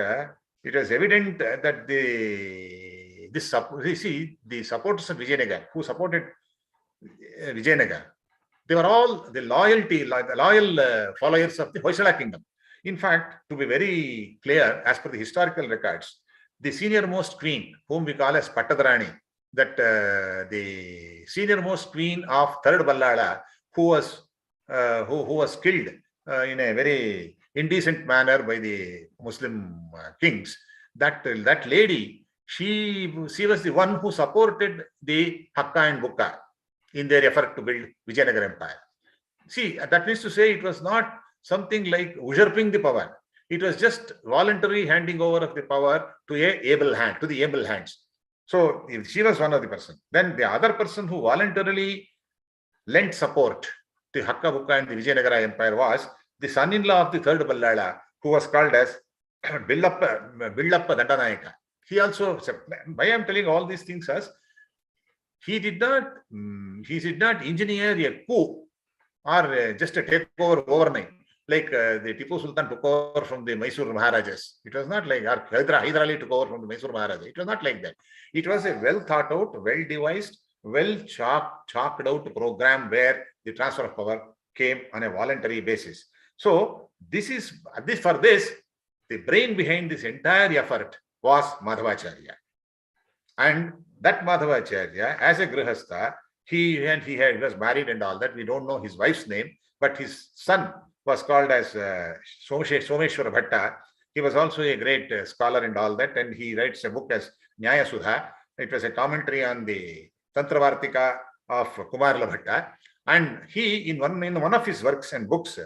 it was evident that the supporters of Vijayanagar, who supported Vijayanagar, they were all the loyal followers of the Hoysala kingdom. In fact, to be very clear, as per the historical records, the senior-most queen, whom we call as Pattadarani, that the senior-most queen of Third Ballala, who was killed in a very indecent manner by the Muslim kings, that lady, she was the one who supported the Hakka and Bukka in their effort to build Vijayanagar Empire. See, that means to say it was not something like usurping the power. It was just voluntary handing over of the power to the able hands. So if she was one of the person, then the other person who voluntarily lent support to Hakka, Bukka and the Vijayanagara Empire was the son-in-law of the third Ballala, who was called as Billappa Dandanayaka. He also, why I am telling all these things as he did not engineer a coup or just a takeover overnight, like the Tipu Sultan took over from the Mysore Maharajas. It was not like Hyder Ali took over from the Mysore Maharajas. It was not like that. It was a well thought out, well devised, well chalked out program where the transfer of power came on a voluntary basis. So for this, the brain behind this entire effort was Madhavacharya. And that Madhavacharya, as a Grihastha, he was married and all that. We don't know his wife's name, but his son was called as Someshwara Bhatta. He was also a great scholar and all that, and he writes a book as Nyaya Sudha. It was a commentary on the Tantravartika of Kumarala Bhatta. And he, in one of his works and books,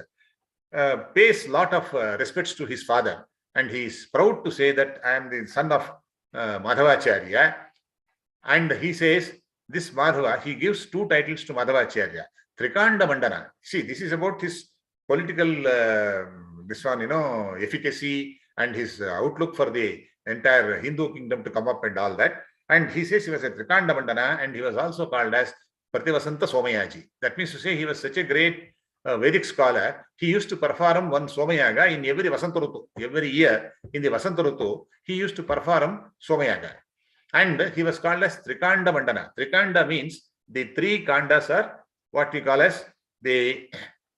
pays a lot of respects to his father. And he is proud to say that I am the son of Madhavacharya. And he says, this Madhava, he gives two titles to Madhavacharya. Trikanda Mandana. See, this is about his political, efficacy and his outlook for the entire Hindu kingdom to come up and all that. And he says he was a Trikanda Mandana, and he was also called as Prativasanta Somayaji. That means to say he was such a great Vedic scholar. He used to perform one Somayaga in every Vasantarutu. Every year in the Vasantarutu, he used to perform Somayaga. And he was called as Trikanda Mandana. Trikanda means the three kandas are what we call as the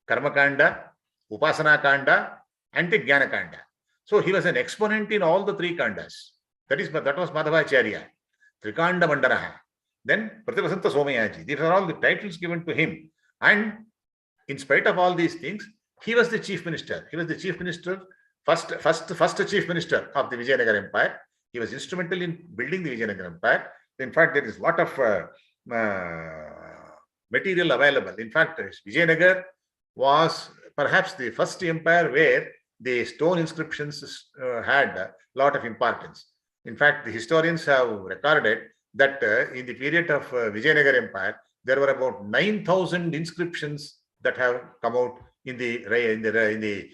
Karma Kanda, Upasana Kanda, and the Jnana Kanda. So he was an exponent in all the three kandas. That was Madhavacharya. Trikanda Mandana. Then Prativasanta Somayaji. These are all the titles given to him. And in spite of all these things, he was the chief minister. He was the chief minister, first chief minister of the Vijayanagar Empire. He was instrumental in building the Vijayanagar Empire. In fact, there is a lot of material available. In fact, Vijayanagar was perhaps the first empire where the stone inscriptions had a lot of importance. In fact, the historians have recorded that in the period of Vijayanagar Empire, there were about 9,000 inscriptions that have come out in the reign of the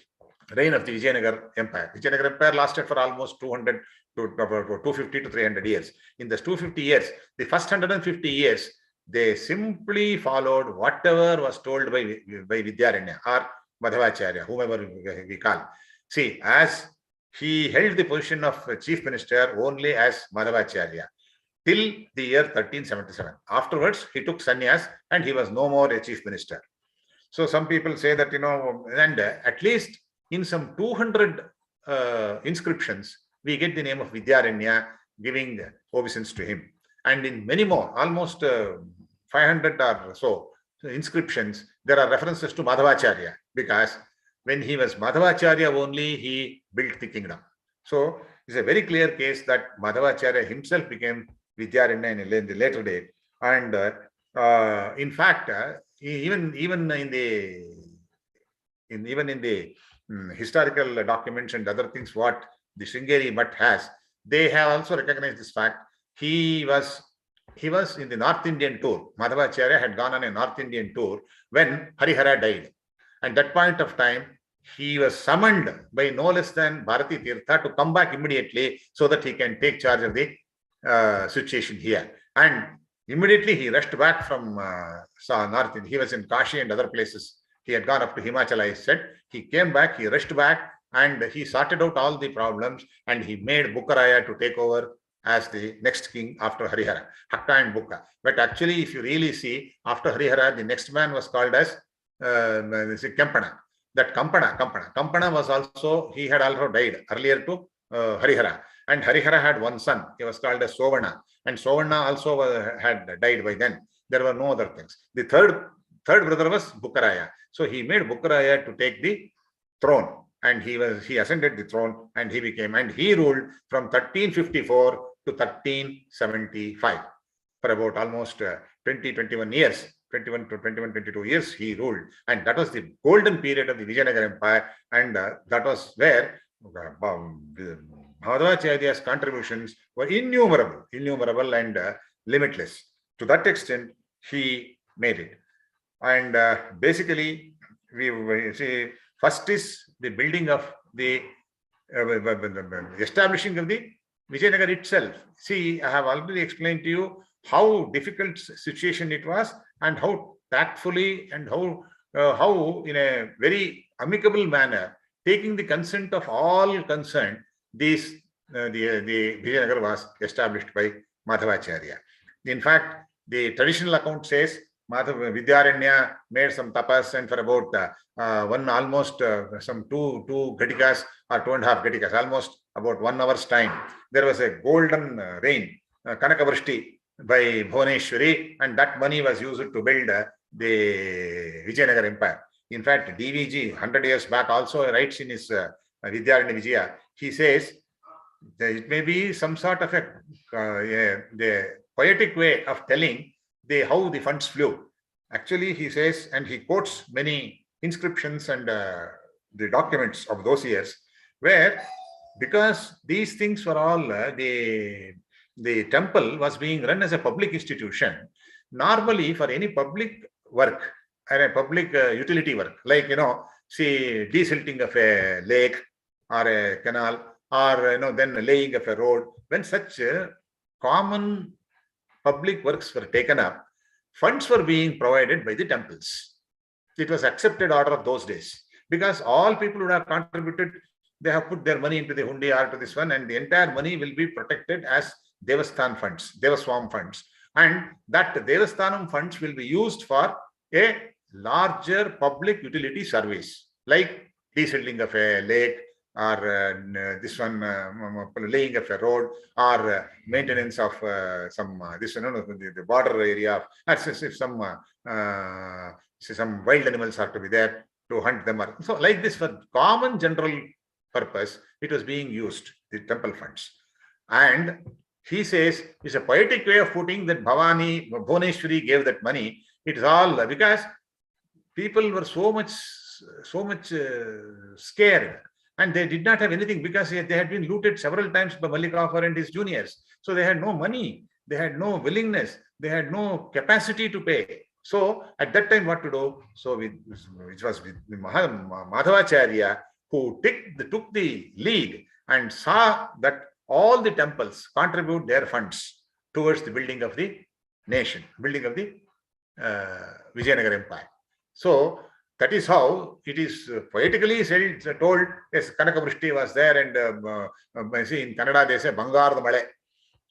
Vidyanagar Empire. Vidyanagar Empire lasted for almost 200 to about 250 to 300 years. In those 250 years, the first 150 years, they simply followed whatever was told by Vidyaranya or Madhavacharya, whomever we call. See, as he held the position of chief minister only as Madhavacharya till the year 1377. Afterwards, he took sannyas and he was no more a chief minister. So some people say that, and at least in some 200 inscriptions, we get the name of Vidyaranya giving obeisance to him. And in many more, almost 500 or so inscriptions, there are references to Madhavacharya, because when he was Madhavacharya only, he built the kingdom. So it's a very clear case that Madhavacharya himself became Vidyaranya in the later date. And in fact, even in the historical documents and other things, what the Sringeri Mutt has, they have also recognized this fact. He was in the North Indian tour. Madhavacharya had gone on a North Indian tour when Harihara died. At that point of time, he was summoned by no less than Bharati Tirtha to come back immediately so that he can take charge of the situation here. And immediately he rushed back from North India. He was in Kashi and other places. He had gone up to Himachal, I said. He came back, he rushed back, and he sorted out all the problems, and he made Bukkaraya to take over as the next king after Harihara, Hakka and Bukka. But actually, if you really see, after Harihara, the next man was called as Kempana. That Kampana was also, he had also died earlier to Harihara. And Harihara had one son. He was called as Sovarna. And Sovarna also had died by then. There were no other things. The third brother was Bukkaraya. So he made Bukkaraya to take the throne. And he ascended the throne, and he ruled from 1354 to 1375. For about almost 21 years, 22 years he ruled. And that was the golden period of the Vijayanagara Empire. And that was where Madhavacharya's contributions were innumerable and limitless. To that extent, he made it. And basically, we see, first is the building of the establishing of the Vijayanagar itself. See, I have already explained to you how difficult situation it was, and how tactfully and how in a very amicable manner, taking the consent of all concerned, the Vijayanagar was established by Madhavacharya. In fact, the traditional account says Vidyaranya made some tapas, and for about some two gatikas or 2.5 gatikas, almost about 1 hour's time, there was a golden rain, Kanakavrishti by Bhuvaneshwari, and that money was used to build the Vijayanagar Empire. In fact, DVG 100 years back also writes in his Vidyaranya Vijaya, he says that it may be some sort of the poetic way of telling how the funds flew. Actually, he says, and he quotes many inscriptions and the documents of those years, where, because these things were all, the temple was being run as a public institution. Normally, for any public work and a public utility work, like, see, desilting of a lake or a canal, or, then laying of a road, when such common public works were taken up, funds were being provided by the temples. It was accepted order of those days, because all people would have contributed. They have put their money into the hundi or to this one, and the entire money will be protected as Devasthan funds, Devaswam funds. And that Devasthanam funds will be used for a larger public utility service, like desilting of a lake, or this one, laying of a road, or maintenance of the border area, if some wild animals are to be there to hunt them. So like this, for common general purpose, it was being used, the temple funds. And he says it's a poetic way of putting that Bhuvaneshwari gave that money. It is all because people were so much scared, and they did not have anything because they had been looted several times by Mallikafar and his juniors. So they had no money, they had no willingness, they had no capacity to pay. So at that time, what to do? So it was with Madhavacharya who took the lead and saw that all the temples contribute their funds towards the building of the nation, building of the Vijayanagara Empire. So that is how it is poetically said, told. Yes, Kanakavrishti was there, and see in Kannada they say Bangarada Male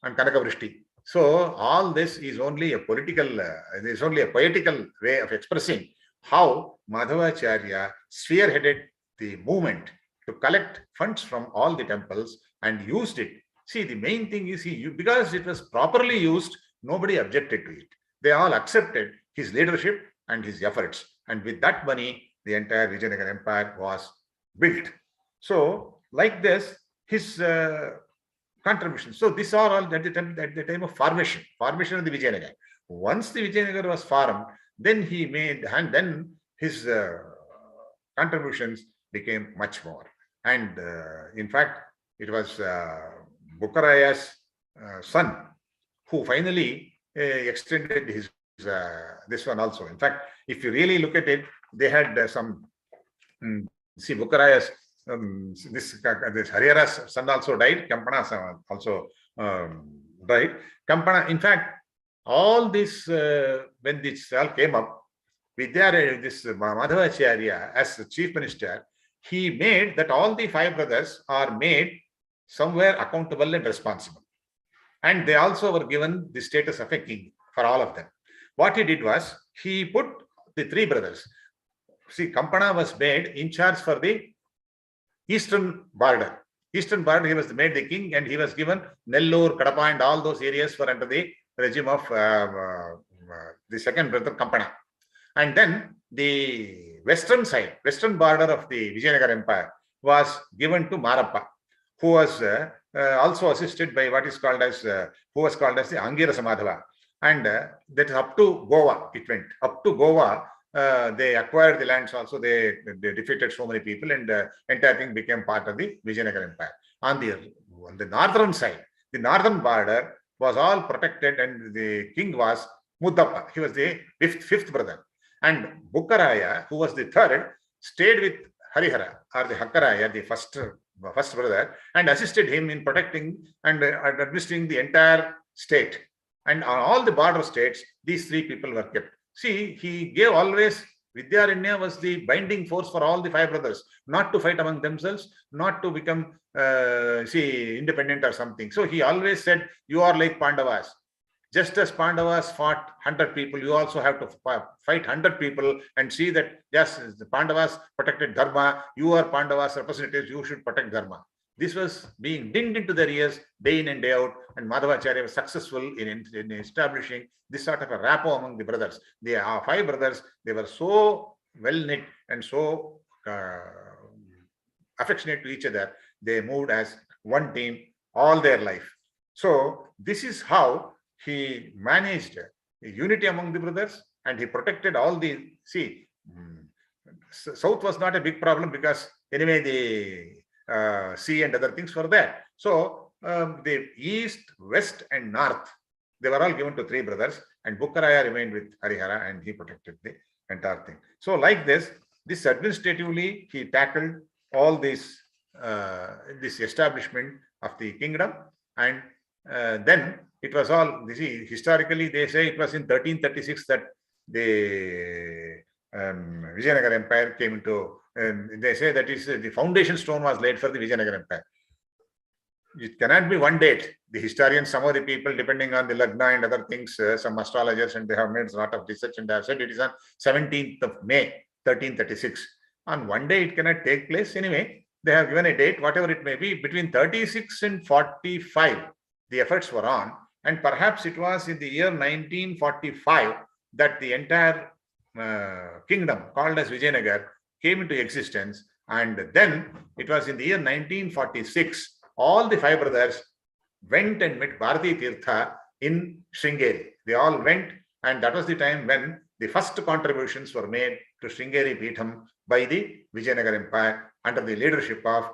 and Kanakavrishti. So all this is only a political, is only a poetical way of expressing how Madhavacharya spearheaded the movement to collect funds from all the temples and used it. See, the main thing is because it was properly used, nobody objected to it. They all accepted his leadership and his efforts. And with that money, the entire Vijayanagara Empire was built. So, like this, his contributions. So, these are all at the time of formation of the Vijayanagara. Once the Vijayanagara was formed, then he made, and then his contributions became much more. And in fact, it was Bukkaraya's son who finally extended his this one also. In fact, if you really look at it, they had some. See, Bukkaraya's this Harihara's son also died. Kampana's also died. Kampana, in fact, all this when this all came up, Vidyaranya, this Madhavacharya as the chief minister, he made that all the 5 brothers are made somewhere accountable and responsible, and they also were given the status of a king for all of them. What he did was, he put the 3 brothers. See, Kampana was made in charge for the eastern border. Eastern border, he was made the king, and he was given Nellore, Kadapa, and all those areas were under the regime of the second brother, Kampana. And then the western side, western border of the Vijayanagara Empire was given to Marappa, who was also assisted by what is called as, who was called as the Angirasa Madhava. And that is up to Goa, it went. Up to Goa, they acquired the lands also, they defeated so many people, and entire thing became part of the Vijayanagara Empire. On the northern side, the northern border was all protected, and the king was Muddappa. He was the fifth brother. And Bukkaraya, who was the 3rd, stayed with Harihara, or the Hakkaraya, the first brother, and assisted him in protecting and administering the entire state. And on all the border states, these 3 people were kept. See, he gave always, Vidyaranya was the binding force for all the 5 brothers, not to fight among themselves, not to become, independent or something. So he always said, you are like Pandavas. Just as Pandavas fought 100 people, you also have to fight 100 people and see that, yes, the Pandavas protected Dharma, you are Pandavas representatives, you should protect Dharma. This was being dinned into their ears day in and day out, and Madhavacharya was successful in establishing this sort of a rapport among the brothers. The 5 brothers, they were so well knit and so affectionate to each other, they moved as one team all their life. So this is how he managed unity among the brothers, and he protected all the, see, south was not a big problem because anyway the sea and other things were there. So the east, west, and north, they were all given to 3 brothers, and Bukkaraya remained with Harihara, and he protected the entire thing. So like this administratively, he tackled all this establishment of the kingdom, and then it was all, you see, historically they say it was in 1336 that the Vijayanagara Empire came into, they say that is the foundation stone was laid for the Vijayanagara Empire. It cannot be one date. The historians, some of the people, depending on the Lagna and other things, some astrologers, and they have made a lot of research, and they have said it is on 17th of May, 1336. On one day, it cannot take place. Anyway, they have given a date, whatever it may be, between 36 and 45, the efforts were on. And perhaps it was in the year 1945 that the entire kingdom called as Vijayanagar came into existence. And then it was in the year 1946, all the 5 brothers went and met Bharati Tirtha in Sringeri. They all went, and that was the time when the first contributions were made to Sringeri Peetham by the Vijayanagara Empire under the leadership of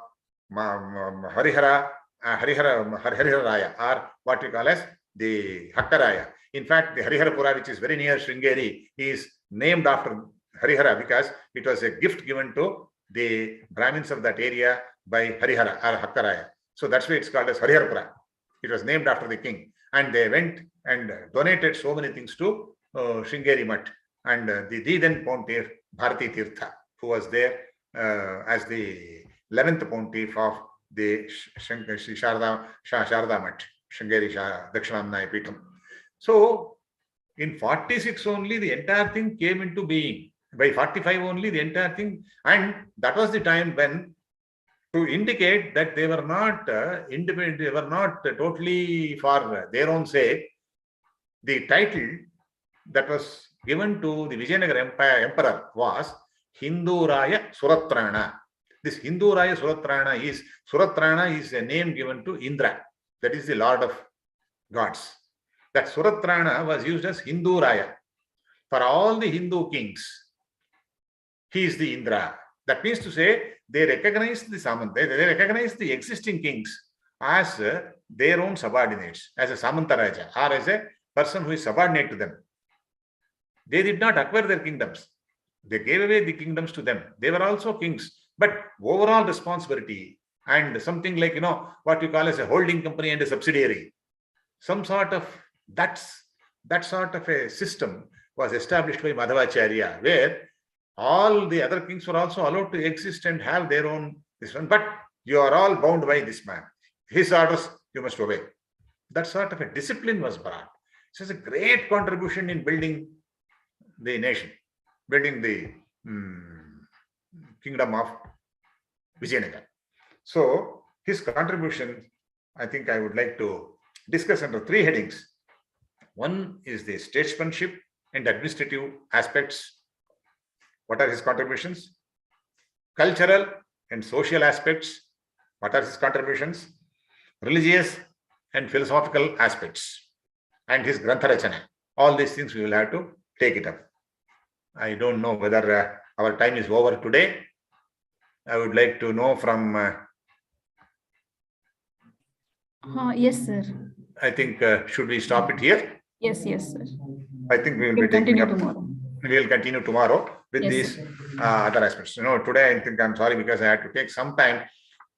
Harihara Raya, or what we call as the Hakkaraya. In fact, the Hariharapura, which is very near Sringeri, is named after Harihara because it was a gift given to the Brahmins of that area by Harihara or Hakkaraya. So that's why it's called as Hariharapura. It was named after the king. And they went and donated so many things to Sringeri Mutt. And the then Pontiff, Bharati Tirtha, who was there as the 11th Pontiff of the Sri Sharda Mutt, Sringeri Dakshinamnaya Peetham. So in 46 only the entire thing came into being. By 45 only the entire thing, and that was the time when, to indicate that they were not independent, they were not totally for their own sake, the title that was given to the Vijayanagara Emperor was Hindu Raya Suratrana. This Hindu Raya Suratrana is a name given to Indra, that is the Lord of Gods. That Suratrana was used as Hindu Raya. For all the Hindu kings, he is the Indra. That means to say, they recognize the Samanta, they recognize the existing kings as their own subordinates, as a Samanta Raja, or as a person who is subordinate to them. They did not acquire their kingdoms. They gave away the kingdoms to them. They were also kings, but overall responsibility and something like, what you call as a holding company and a subsidiary, some sort of that sort of a system was established by Madhavacharya, where all the other kings were also allowed to exist and have their own this one, but you are all bound by this man. His orders you must obey. That sort of a discipline was brought. So it's a great contribution in building the nation, building the kingdom of Vijayanagara. So his contribution, I think I would like to discuss under 3 headings. One is the statesmanship and administrative aspects. What are his contributions? Cultural and social aspects. What are his contributions? Religious and philosophical aspects. And his Grantha Rachana. All these things we will have to take it up. I don't know whether our time is over today. I would like to know from... Yes, sir. I think, should we stop it here? Yes, sir. I think we will be taking up... tomorrow. We will continue tomorrow with these other aspects. Today I think I'm sorry because I had to take some time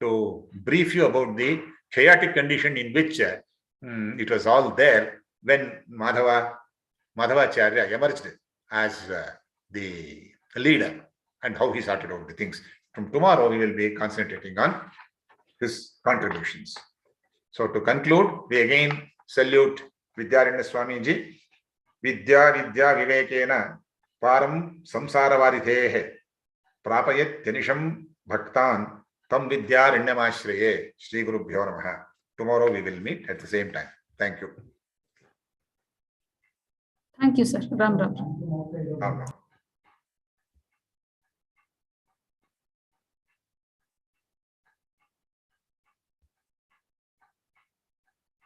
to brief you about the chaotic condition in which it was all there when Madhavacharya emerged as the leader and how he sorted out the things. From tomorrow we will be concentrating on his contributions. So to conclude, we again salute Vidyaranya Swamiji. Vidya Vivekena Param Samsaravaridhehe Prapayat Janisham Bhaktan Tam Vidyaranyamashraye Shri Guru Bhyo Namaha. Tomorrow we will meet at the same time. Thank you. Thank you, sir. Ram Ram. Ram Ram.